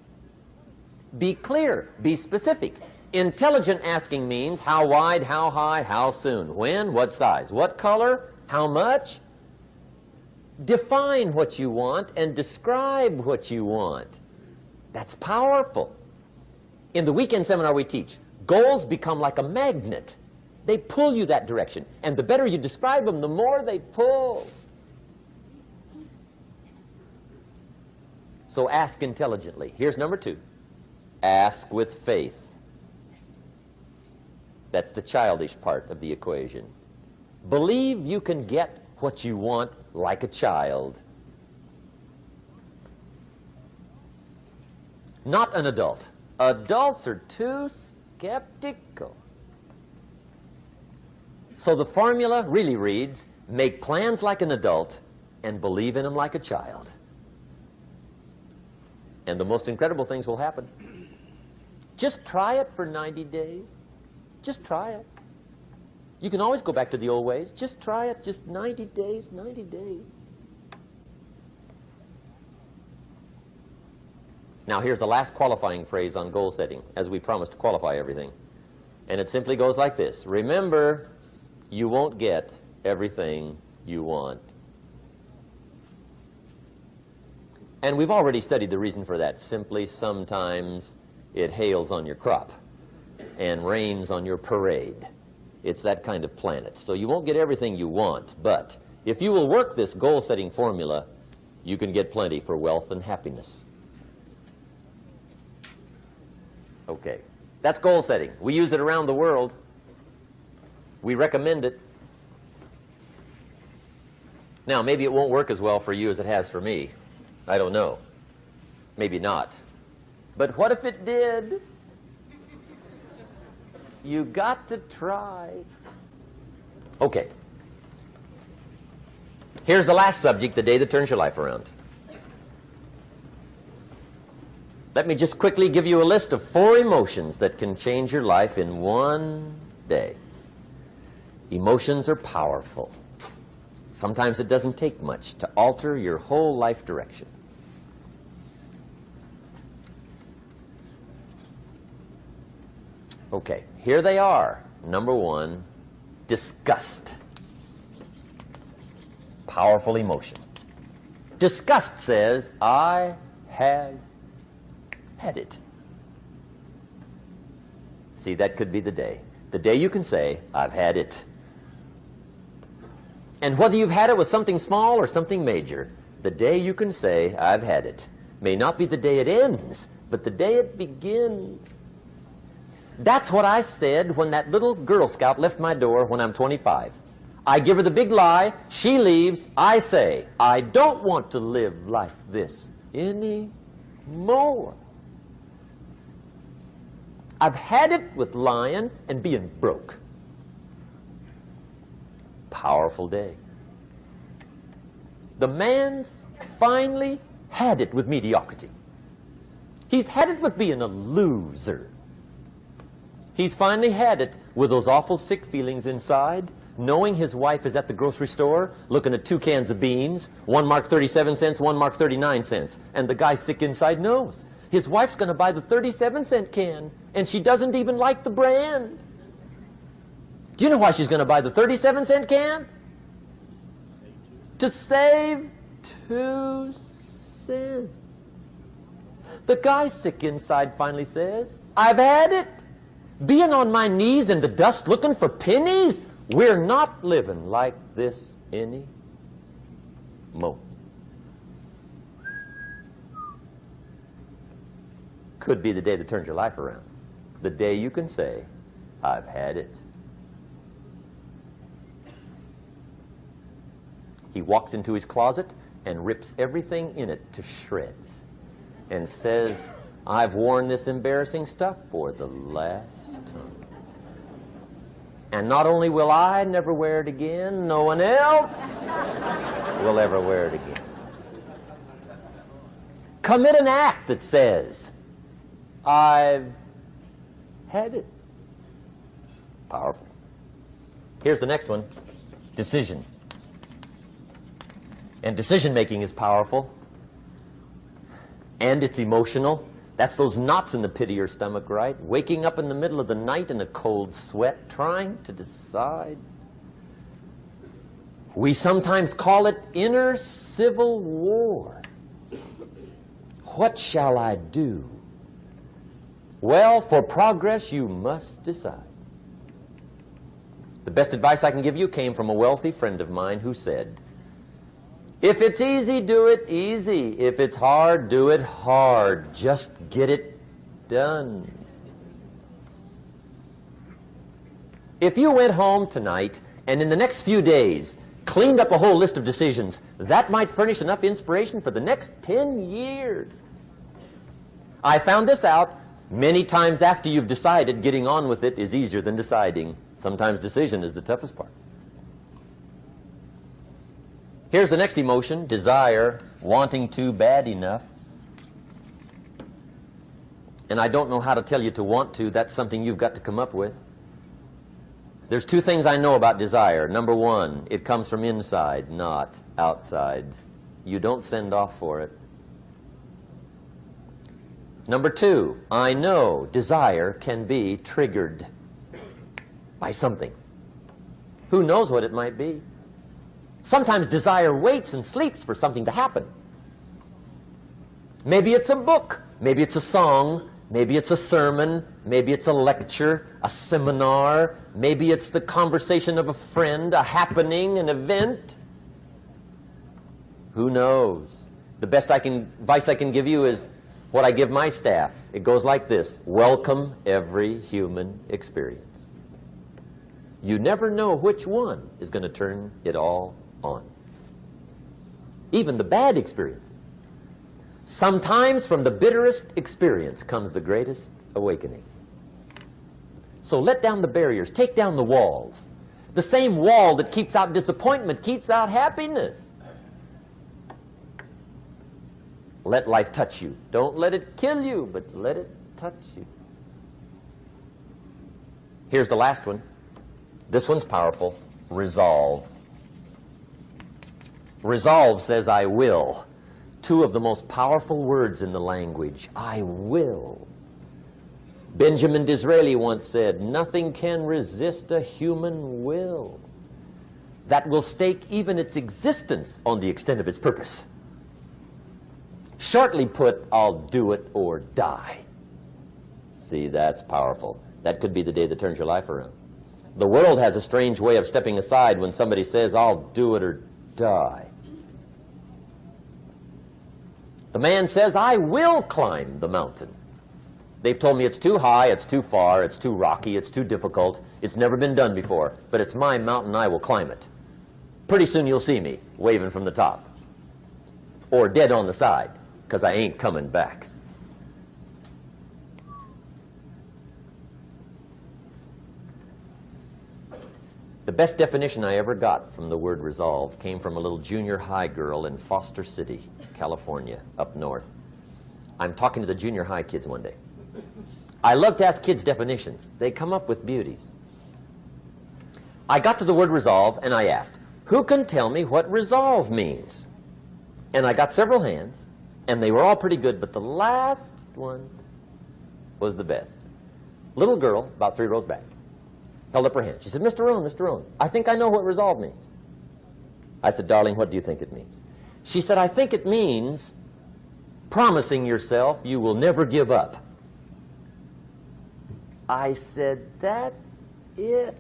A: Be clear. Be specific. Intelligent asking means how wide, how high, how soon, when, what size, what color, how much. Define what you want and describe what you want. That's powerful. In the weekend seminar we teach, goals become like a magnet. They pull you that direction. And the better you describe them, the more they pull. So ask intelligently. Here's number 2. Ask with faith. That's the childish part of the equation. Believe you can get what you want like a child. Not an adult. Adults are too skeptical. So the formula really reads, make plans like an adult and believe in them like a child. And the most incredible things will happen. Just try it for 90 days. Just try it. You can always go back to the old ways. Just try it. Just 90 days, 90 days. Now, here's the last qualifying phrase on goal setting, as we promised to qualify everything. And it simply goes like this. Remember, you won't get everything you want. And we've already studied the reason for that. Simply, sometimes it hails on your crop and rains on your parade. It's that kind of planet. So you won't get everything you want, but if you will work this goal-setting formula, you can get plenty for wealth and happiness. Okay, that's goal setting. We use it around the world. We recommend it. Now, maybe it won't work as well for you as it has for me. I don't know. Maybe not. But what if it did? You got to try. Okay. Here's the last subject, the day that turns your life around. Let me just quickly give you a list of 4 emotions that can change your life in one day. Emotions are powerful. Sometimes it doesn't take much to alter your whole life direction. Okay, here they are. Number 1, disgust. Powerful emotion. Disgust says, I have had it. See, that could be the day. The day you can say, I've had it. And whether you've had it with something small or something major, the day you can say, I've had it, may not be the day it ends, but the day it begins. That's what I said when that little Girl Scout left my door when I'm 25. I give her the big lie, she leaves, I say, I don't want to live like this anymore. I've had it with lying and being broke. Powerful day. The man's finally had it with mediocrity. He's had it with being a loser. He's finally had it with those awful sick feelings inside, knowing his wife is at the grocery store looking at 2 cans of beans, one marked 37 cents, one marked 39 cents. And the guy sick inside knows his wife's going to buy the 37-cent can, and she doesn't even like the brand. Do you know why she's going to buy the 37-cent can? To save 2 cents. The guy sick inside finally says, I've had it. Being on my knees in the dust looking for pennies, we're not living like this anymore. Could be the day that turns your life around. The day you can say, I've had it. He walks into his closet and rips everything in it to shreds and says, I've worn this embarrassing stuff for the last time. And not only will I never wear it again, no one else will ever wear it again. Commit an act that says, I've had it. Powerful. Here's the next one, decision. And decision-making is powerful, and it's emotional. That's those knots in the pit of your stomach, right? Waking up in the middle of the night in a cold sweat, trying to decide. We sometimes call it inner civil war. What shall I do? Well, for progress, you must decide. The best advice I can give you came from a wealthy friend of mine who said, if it's easy, do it easy. If it's hard, do it hard. Just get it done. If you went home tonight and in the next few days cleaned up a whole list of decisions, that might furnish enough inspiration for the next 10 years. I found this out many times after you've decided. Getting on with it is easier than deciding. Sometimes decision is the toughest part. Here's the next emotion, desire, wanting to bad enough. And I don't know how to tell you to want to. That's something you've got to come up with. There's 2 things I know about desire. Number 1, it comes from inside, not outside. You don't send off for it. Number 2, I know desire can be triggered by something. Who knows what it might be? Sometimes desire waits and sleeps for something to happen. Maybe it's a book, maybe it's a song, maybe it's a sermon, maybe it's a lecture, a seminar, maybe it's the conversation of a friend, a happening, an event. Who knows? The best advice I can give you is what I give my staff. It goes like this: welcome every human experience. You never know which one is going to turn it all on. Even the bad experiences. Sometimes from the bitterest experience comes the greatest awakening. So let down the barriers, take down the walls. The same wall that keeps out disappointment keeps out happiness. Let life touch you. Don't let it kill you, but let it touch you. Here's the last one. This one's powerful. Resolve. Resolve says, I will. Two of the most powerful words in the language. I will. Benjamin Disraeli once said, nothing can resist a human will that will stake even its existence on the extent of its purpose. Shortly put, I'll do it or die. See, that's powerful. That could be the day that turns your life around. The world has a strange way of stepping aside when somebody says, I'll do it or die. The man says, I will climb the mountain. They've told me it's too high, it's too far, it's too rocky, it's too difficult, it's never been done before, but it's my mountain, I will climb it. Pretty soon you'll see me waving from the top. Or dead on the side, because I ain't coming back. The best definition I ever got from the word resolve came from a little junior high girl in Foster City, California, up north. I'm talking to the junior high kids one day. I love to ask kids definitions. They come up with beauties. I got to the word resolve and I asked, who can tell me what resolve means? And I got several hands, and they were all pretty good, but the last one was the best. Little girl, about 3 rows back, held up her hand. She said, Mr. Rohn, I think I know what resolve means. I said, darling, what do you think it means? She said, I think it means promising yourself you will never give up. I said, that's it.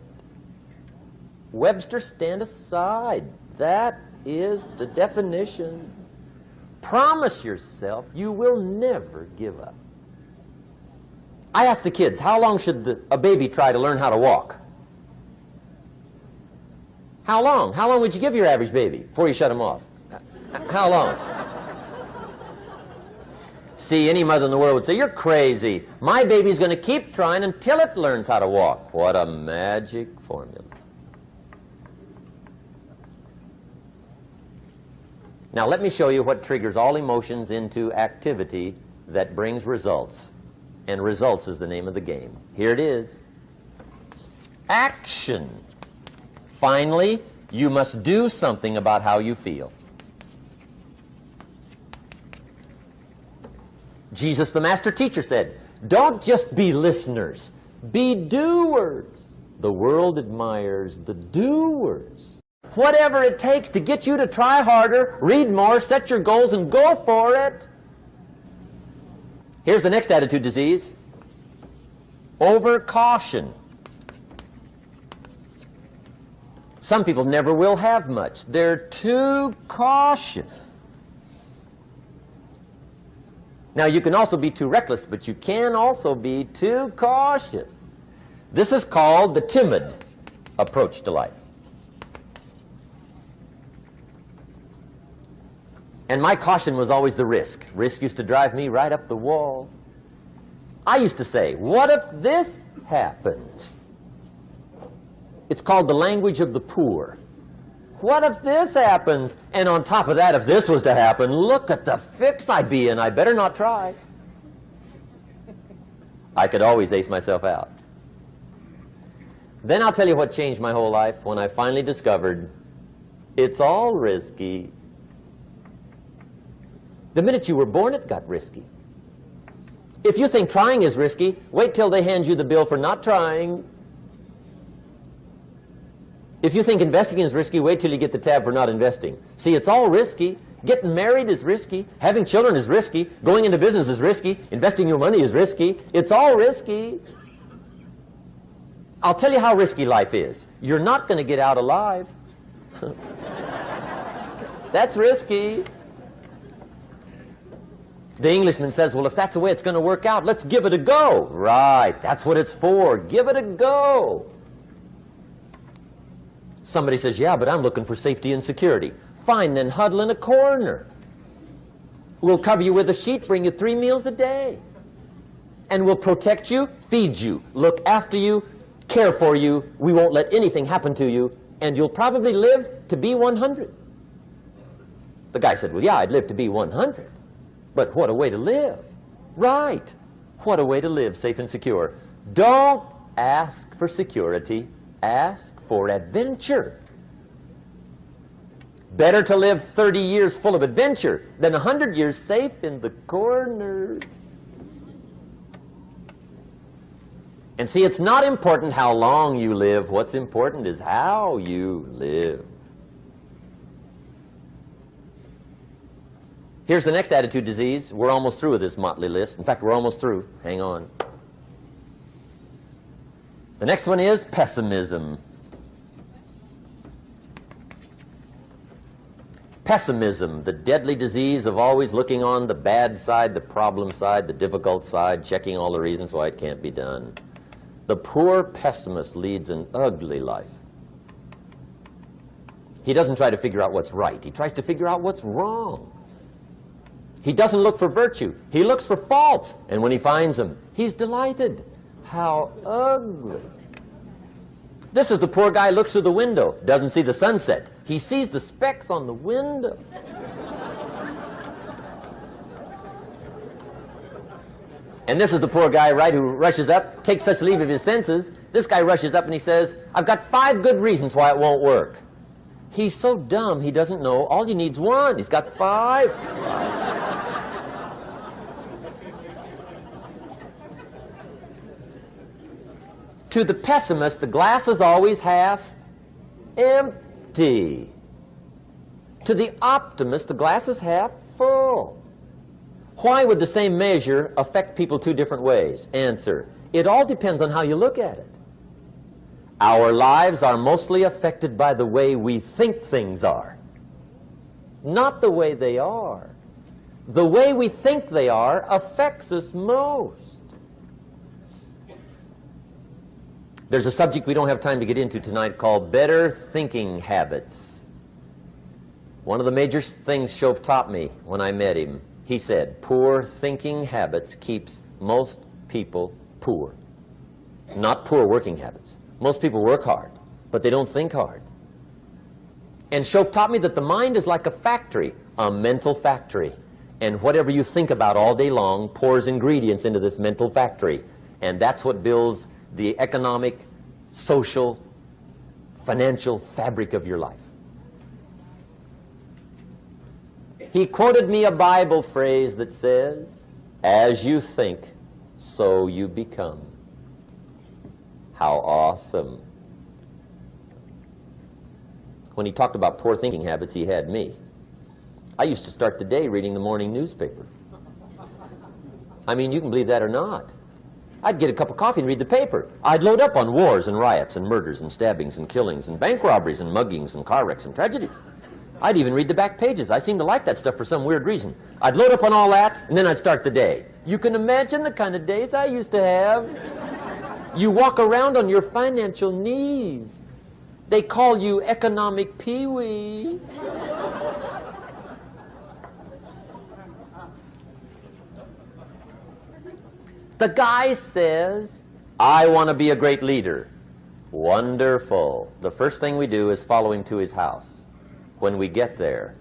A: Webster, stand aside. That is the definition. Promise yourself you will never give up. I asked the kids, how long should a baby try to learn how to walk? How long? How long would you give your average baby before you shut him off? How long? See, any mother in the world would say, you're crazy. My baby's going to keep trying until it learns how to walk. What a magic formula. Now let me show you what triggers all emotions into activity that brings results. And results is the name of the game. Here it is. Action. Finally, you must do something about how you feel. Jesus, the master teacher, said, don't just be listeners, be doers. The world admires the doers. Whatever it takes to get you to try harder, read more, set your goals, and go for it. Here's the next attitude disease. Over-caution. Some people never will have much. They're too cautious. Now, you can also be too reckless, but you can also be too cautious. This is called the timid approach to life. And my caution was always the risk. Risk used to drive me right up the wall. I used to say, what if this happens? It's called the language of the poor. What if this happens? And on top of that, if this was to happen, look at the fix I'd be in. I better not try. I could always ace myself out. Then I'll tell you what changed my whole life when I finally discovered it's all risky. The minute you were born, it got risky. If you think trying is risky, wait till they hand you the bill for not trying. If you think investing is risky, wait till you get the tab for not investing. See, it's all risky. Getting married is risky. Having children is risky. Going into business is risky. Investing your money is risky. It's all risky. I'll tell you how risky life is. You're not going to get out alive. That's risky. The Englishman says, well, if that's the way it's going to work out, let's give it a go. Right, that's what it's for. Give it a go. Somebody says, yeah, but I'm looking for safety and security. Fine, then huddle in a corner. will cover you with a sheet, bring you 3 meals a day, and will protect you, feed you, look after you, care for you. We won't let anything happen to you, and you'll probably live to be 100. The guy said, well, yeah, I'd live to be 100. But what a way to live. Right. What a way to live, safe and secure. Don't ask for security. Ask for adventure. Better to live 30 years full of adventure than 100 years safe in the corner. And see, it's not important how long you live. What's important is how you live. Here's the next attitude disease. We're almost through with this motley list. In fact, we're almost through. Hang on. The next one is pessimism. Pessimism, the deadly disease of always looking on the bad side, the problem side, the difficult side, checking all the reasons why it can't be done. The poor pessimist leads an ugly life. He doesn't try to figure out what's right. He tries to figure out what's wrong. He doesn't look for virtue. He looks for faults. And when he finds them, he's delighted. How ugly. This is the poor guy who looks through the window, doesn't see the sunset. He sees the specks on the window. And this is the poor guy, right, who rushes up, takes such leave of his senses. This guy rushes up and he says, I've got 5 good reasons why it won't work. He's so dumb he doesn't know all you need's 1. He's got 5. To the pessimist, the glass is always half empty. To the optimist, the glass is half full. Why would the same measure affect people 2 different ways? Answer, it all depends on how you look at it. Our lives are mostly affected by the way we think things are, not the way they are. The way we think they are affects us most. There's a subject we don't have time to get into tonight called better thinking habits. One of the major things Shove taught me when I met him, he said, poor thinking habits keeps most people poor. Not poor working habits. Most people work hard, but they don't think hard. And Shove taught me that the mind is like a factory, a mental factory. And whatever you think about all day long pours ingredients into this mental factory. And that's what builds the economic, social, financial fabric of your life. He quoted me a Bible phrase that says, as you think, so you become. How awesome. When he talked about poor thinking habits, he had me. I used to start the day reading the morning newspaper. I mean, you can believe that or not. I'd get a cup of coffee and read the paper. I'd load up on wars and riots and murders and stabbings and killings and bank robberies and muggings and car wrecks and tragedies. I'd even read the back pages. I seem to like that stuff for some weird reason. I'd load up on all that, and then I'd start the day. You can imagine the kind of days I used to have. You walk around on your financial knees. They call you economic peewee. The guy says, I want to be a great leader. Wonderful. The first thing we do is follow him to his house. When we get there,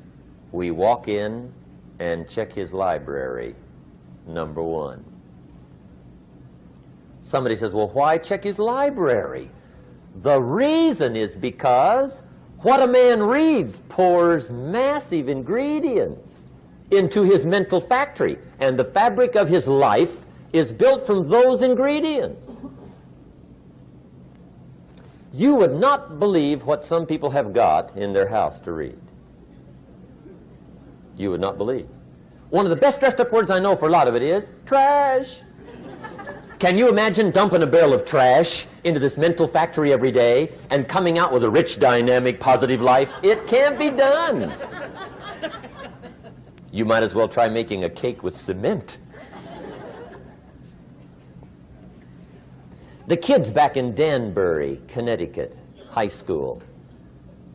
A: we walk in and check his library, number 1. Somebody says, well, why check his library? The reason is because what a man reads pours massive ingredients into his mental factory, and the fabric of his life is built from those ingredients. You would not believe what some people have got in their house to read. You would not believe. One of the best dressed up words I know for a lot of it is trash. Can you imagine dumping a barrel of trash into this mental factory every day and coming out with a rich, dynamic, positive life? It can't be done. You might as well try making a cake with cement. The kids back in Danbury, Connecticut, high school,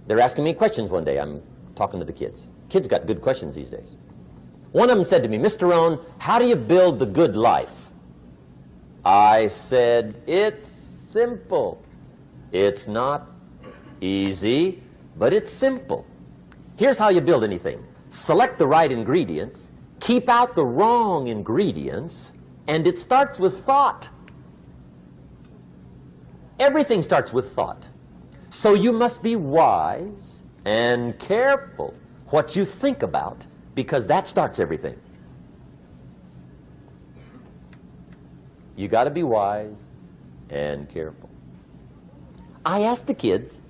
A: they're asking me questions one day. I'm talking to the kids. Kids got good questions these days. One of them said to me, Mr. Rohn, how do you build the good life? I said, it's simple. It's not easy, but it's simple. Here's how you build anything. Select the right ingredients, keep out the wrong ingredients, and it starts with thought. Everything starts with thought. So you must be wise and careful what you think about, because that starts everything. You got to be wise and careful. I asked the kids,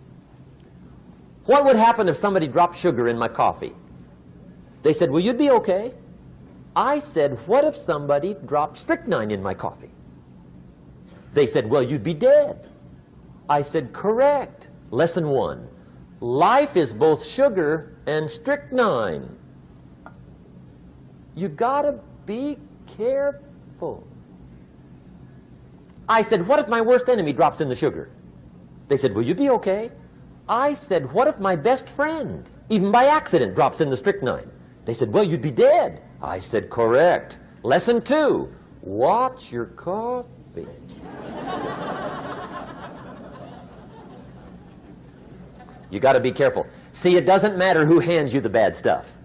A: what would happen if somebody dropped sugar in my coffee? They said, well, you'd be okay. I said, what if somebody dropped strychnine in my coffee? They said, well, you'd be dead. I said, correct. Lesson 1. Life is both sugar and strychnine. You gotta be careful. I said, what if my worst enemy drops in the sugar? They said, will you be okay? I said, what if my best friend, even by accident, drops in the strychnine? They said, well, you'd be dead. I said, correct. Lesson 2, watch your coffee. You got to be careful. See, it doesn't matter who hands you the bad stuff.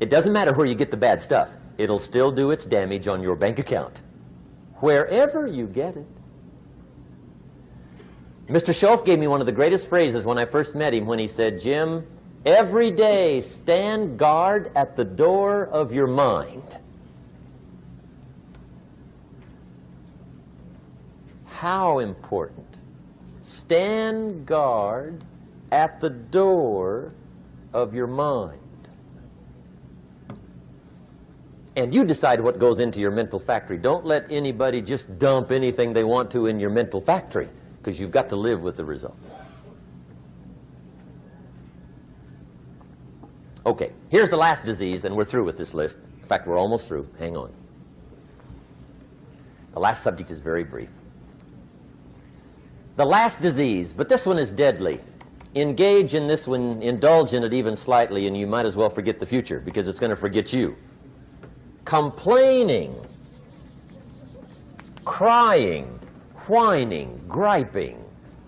A: It doesn't matter where you get the bad stuff. It'll still do its damage on your bank account, wherever you get it. Mr. Schoaf gave me one of the greatest phrases when I first met him, when he said, Jim, every day stand guard at the door of your mind. How important. Stand guard at the door of your mind. And you decide what goes into your mental factory. Don't let anybody just dump anything they want to in your mental factory, because you've got to live with the results. Okay, here's the last disease, and we're through with this list. In fact, we're almost through. Hang on. The last subject is very brief. The last disease, but this one is deadly. Engage in this one, indulge in it even slightly, and you might as well forget the future, because it's going to forget you. Complaining, crying, whining, griping,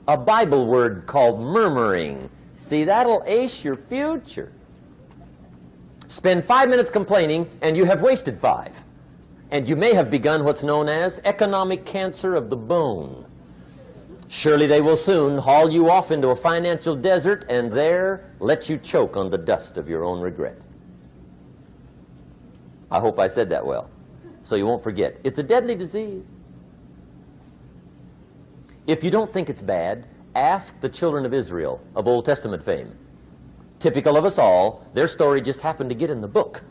A: a Bible word called murmuring. See, that'll ace your future. Spend 5 minutes complaining, and you have wasted 5. And you may have begun what's known as economic cancer of the bone. Surely they will soon haul you off into a financial desert and there let you choke on the dust of your own regret. I hope I said that well, so you won't forget. It's a deadly disease. If you don't think it's bad, ask the children of Israel of Old Testament fame. Typical of us all, their story just happened to get in the book.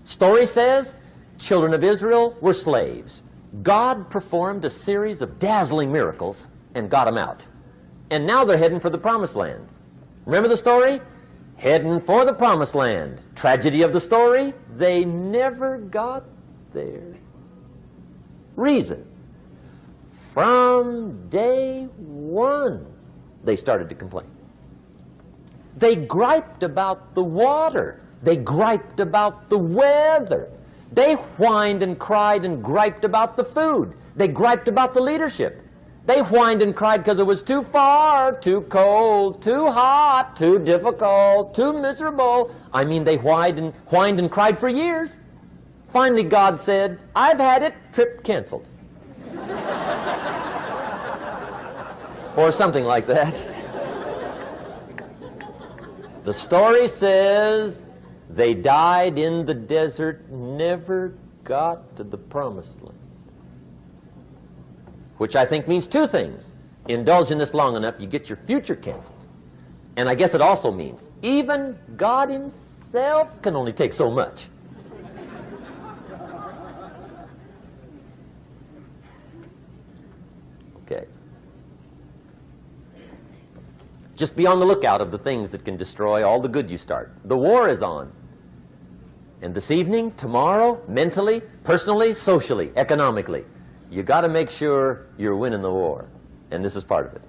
A: Story says, children of Israel were slaves. God performed a series of dazzling miracles and got them out. And now they're heading for the promised land. Remember the story? Heading for the promised land. Tragedy of the story, they never got there. Reason. From day one, they started to complain. They griped about the water. They griped about the weather. They whined and cried and griped about the food. They griped about the leadership. They whined and cried because it was too far, too cold, too hot, too difficult, too miserable. I mean, they whined and cried for years. Finally, God said, I've had it, trip canceled. Or something like that. The story says they died in the desert, never got to the promised land. Which I think means 2 things. Indulge in this long enough, you get your future canceled. And I guess it also means even God himself can only take so much. Okay. Just be on the lookout of the things that can destroy all the good you start. The war is on. And this evening, tomorrow, mentally, personally, socially, economically, you got to make sure you're winning the war. And this is part of it.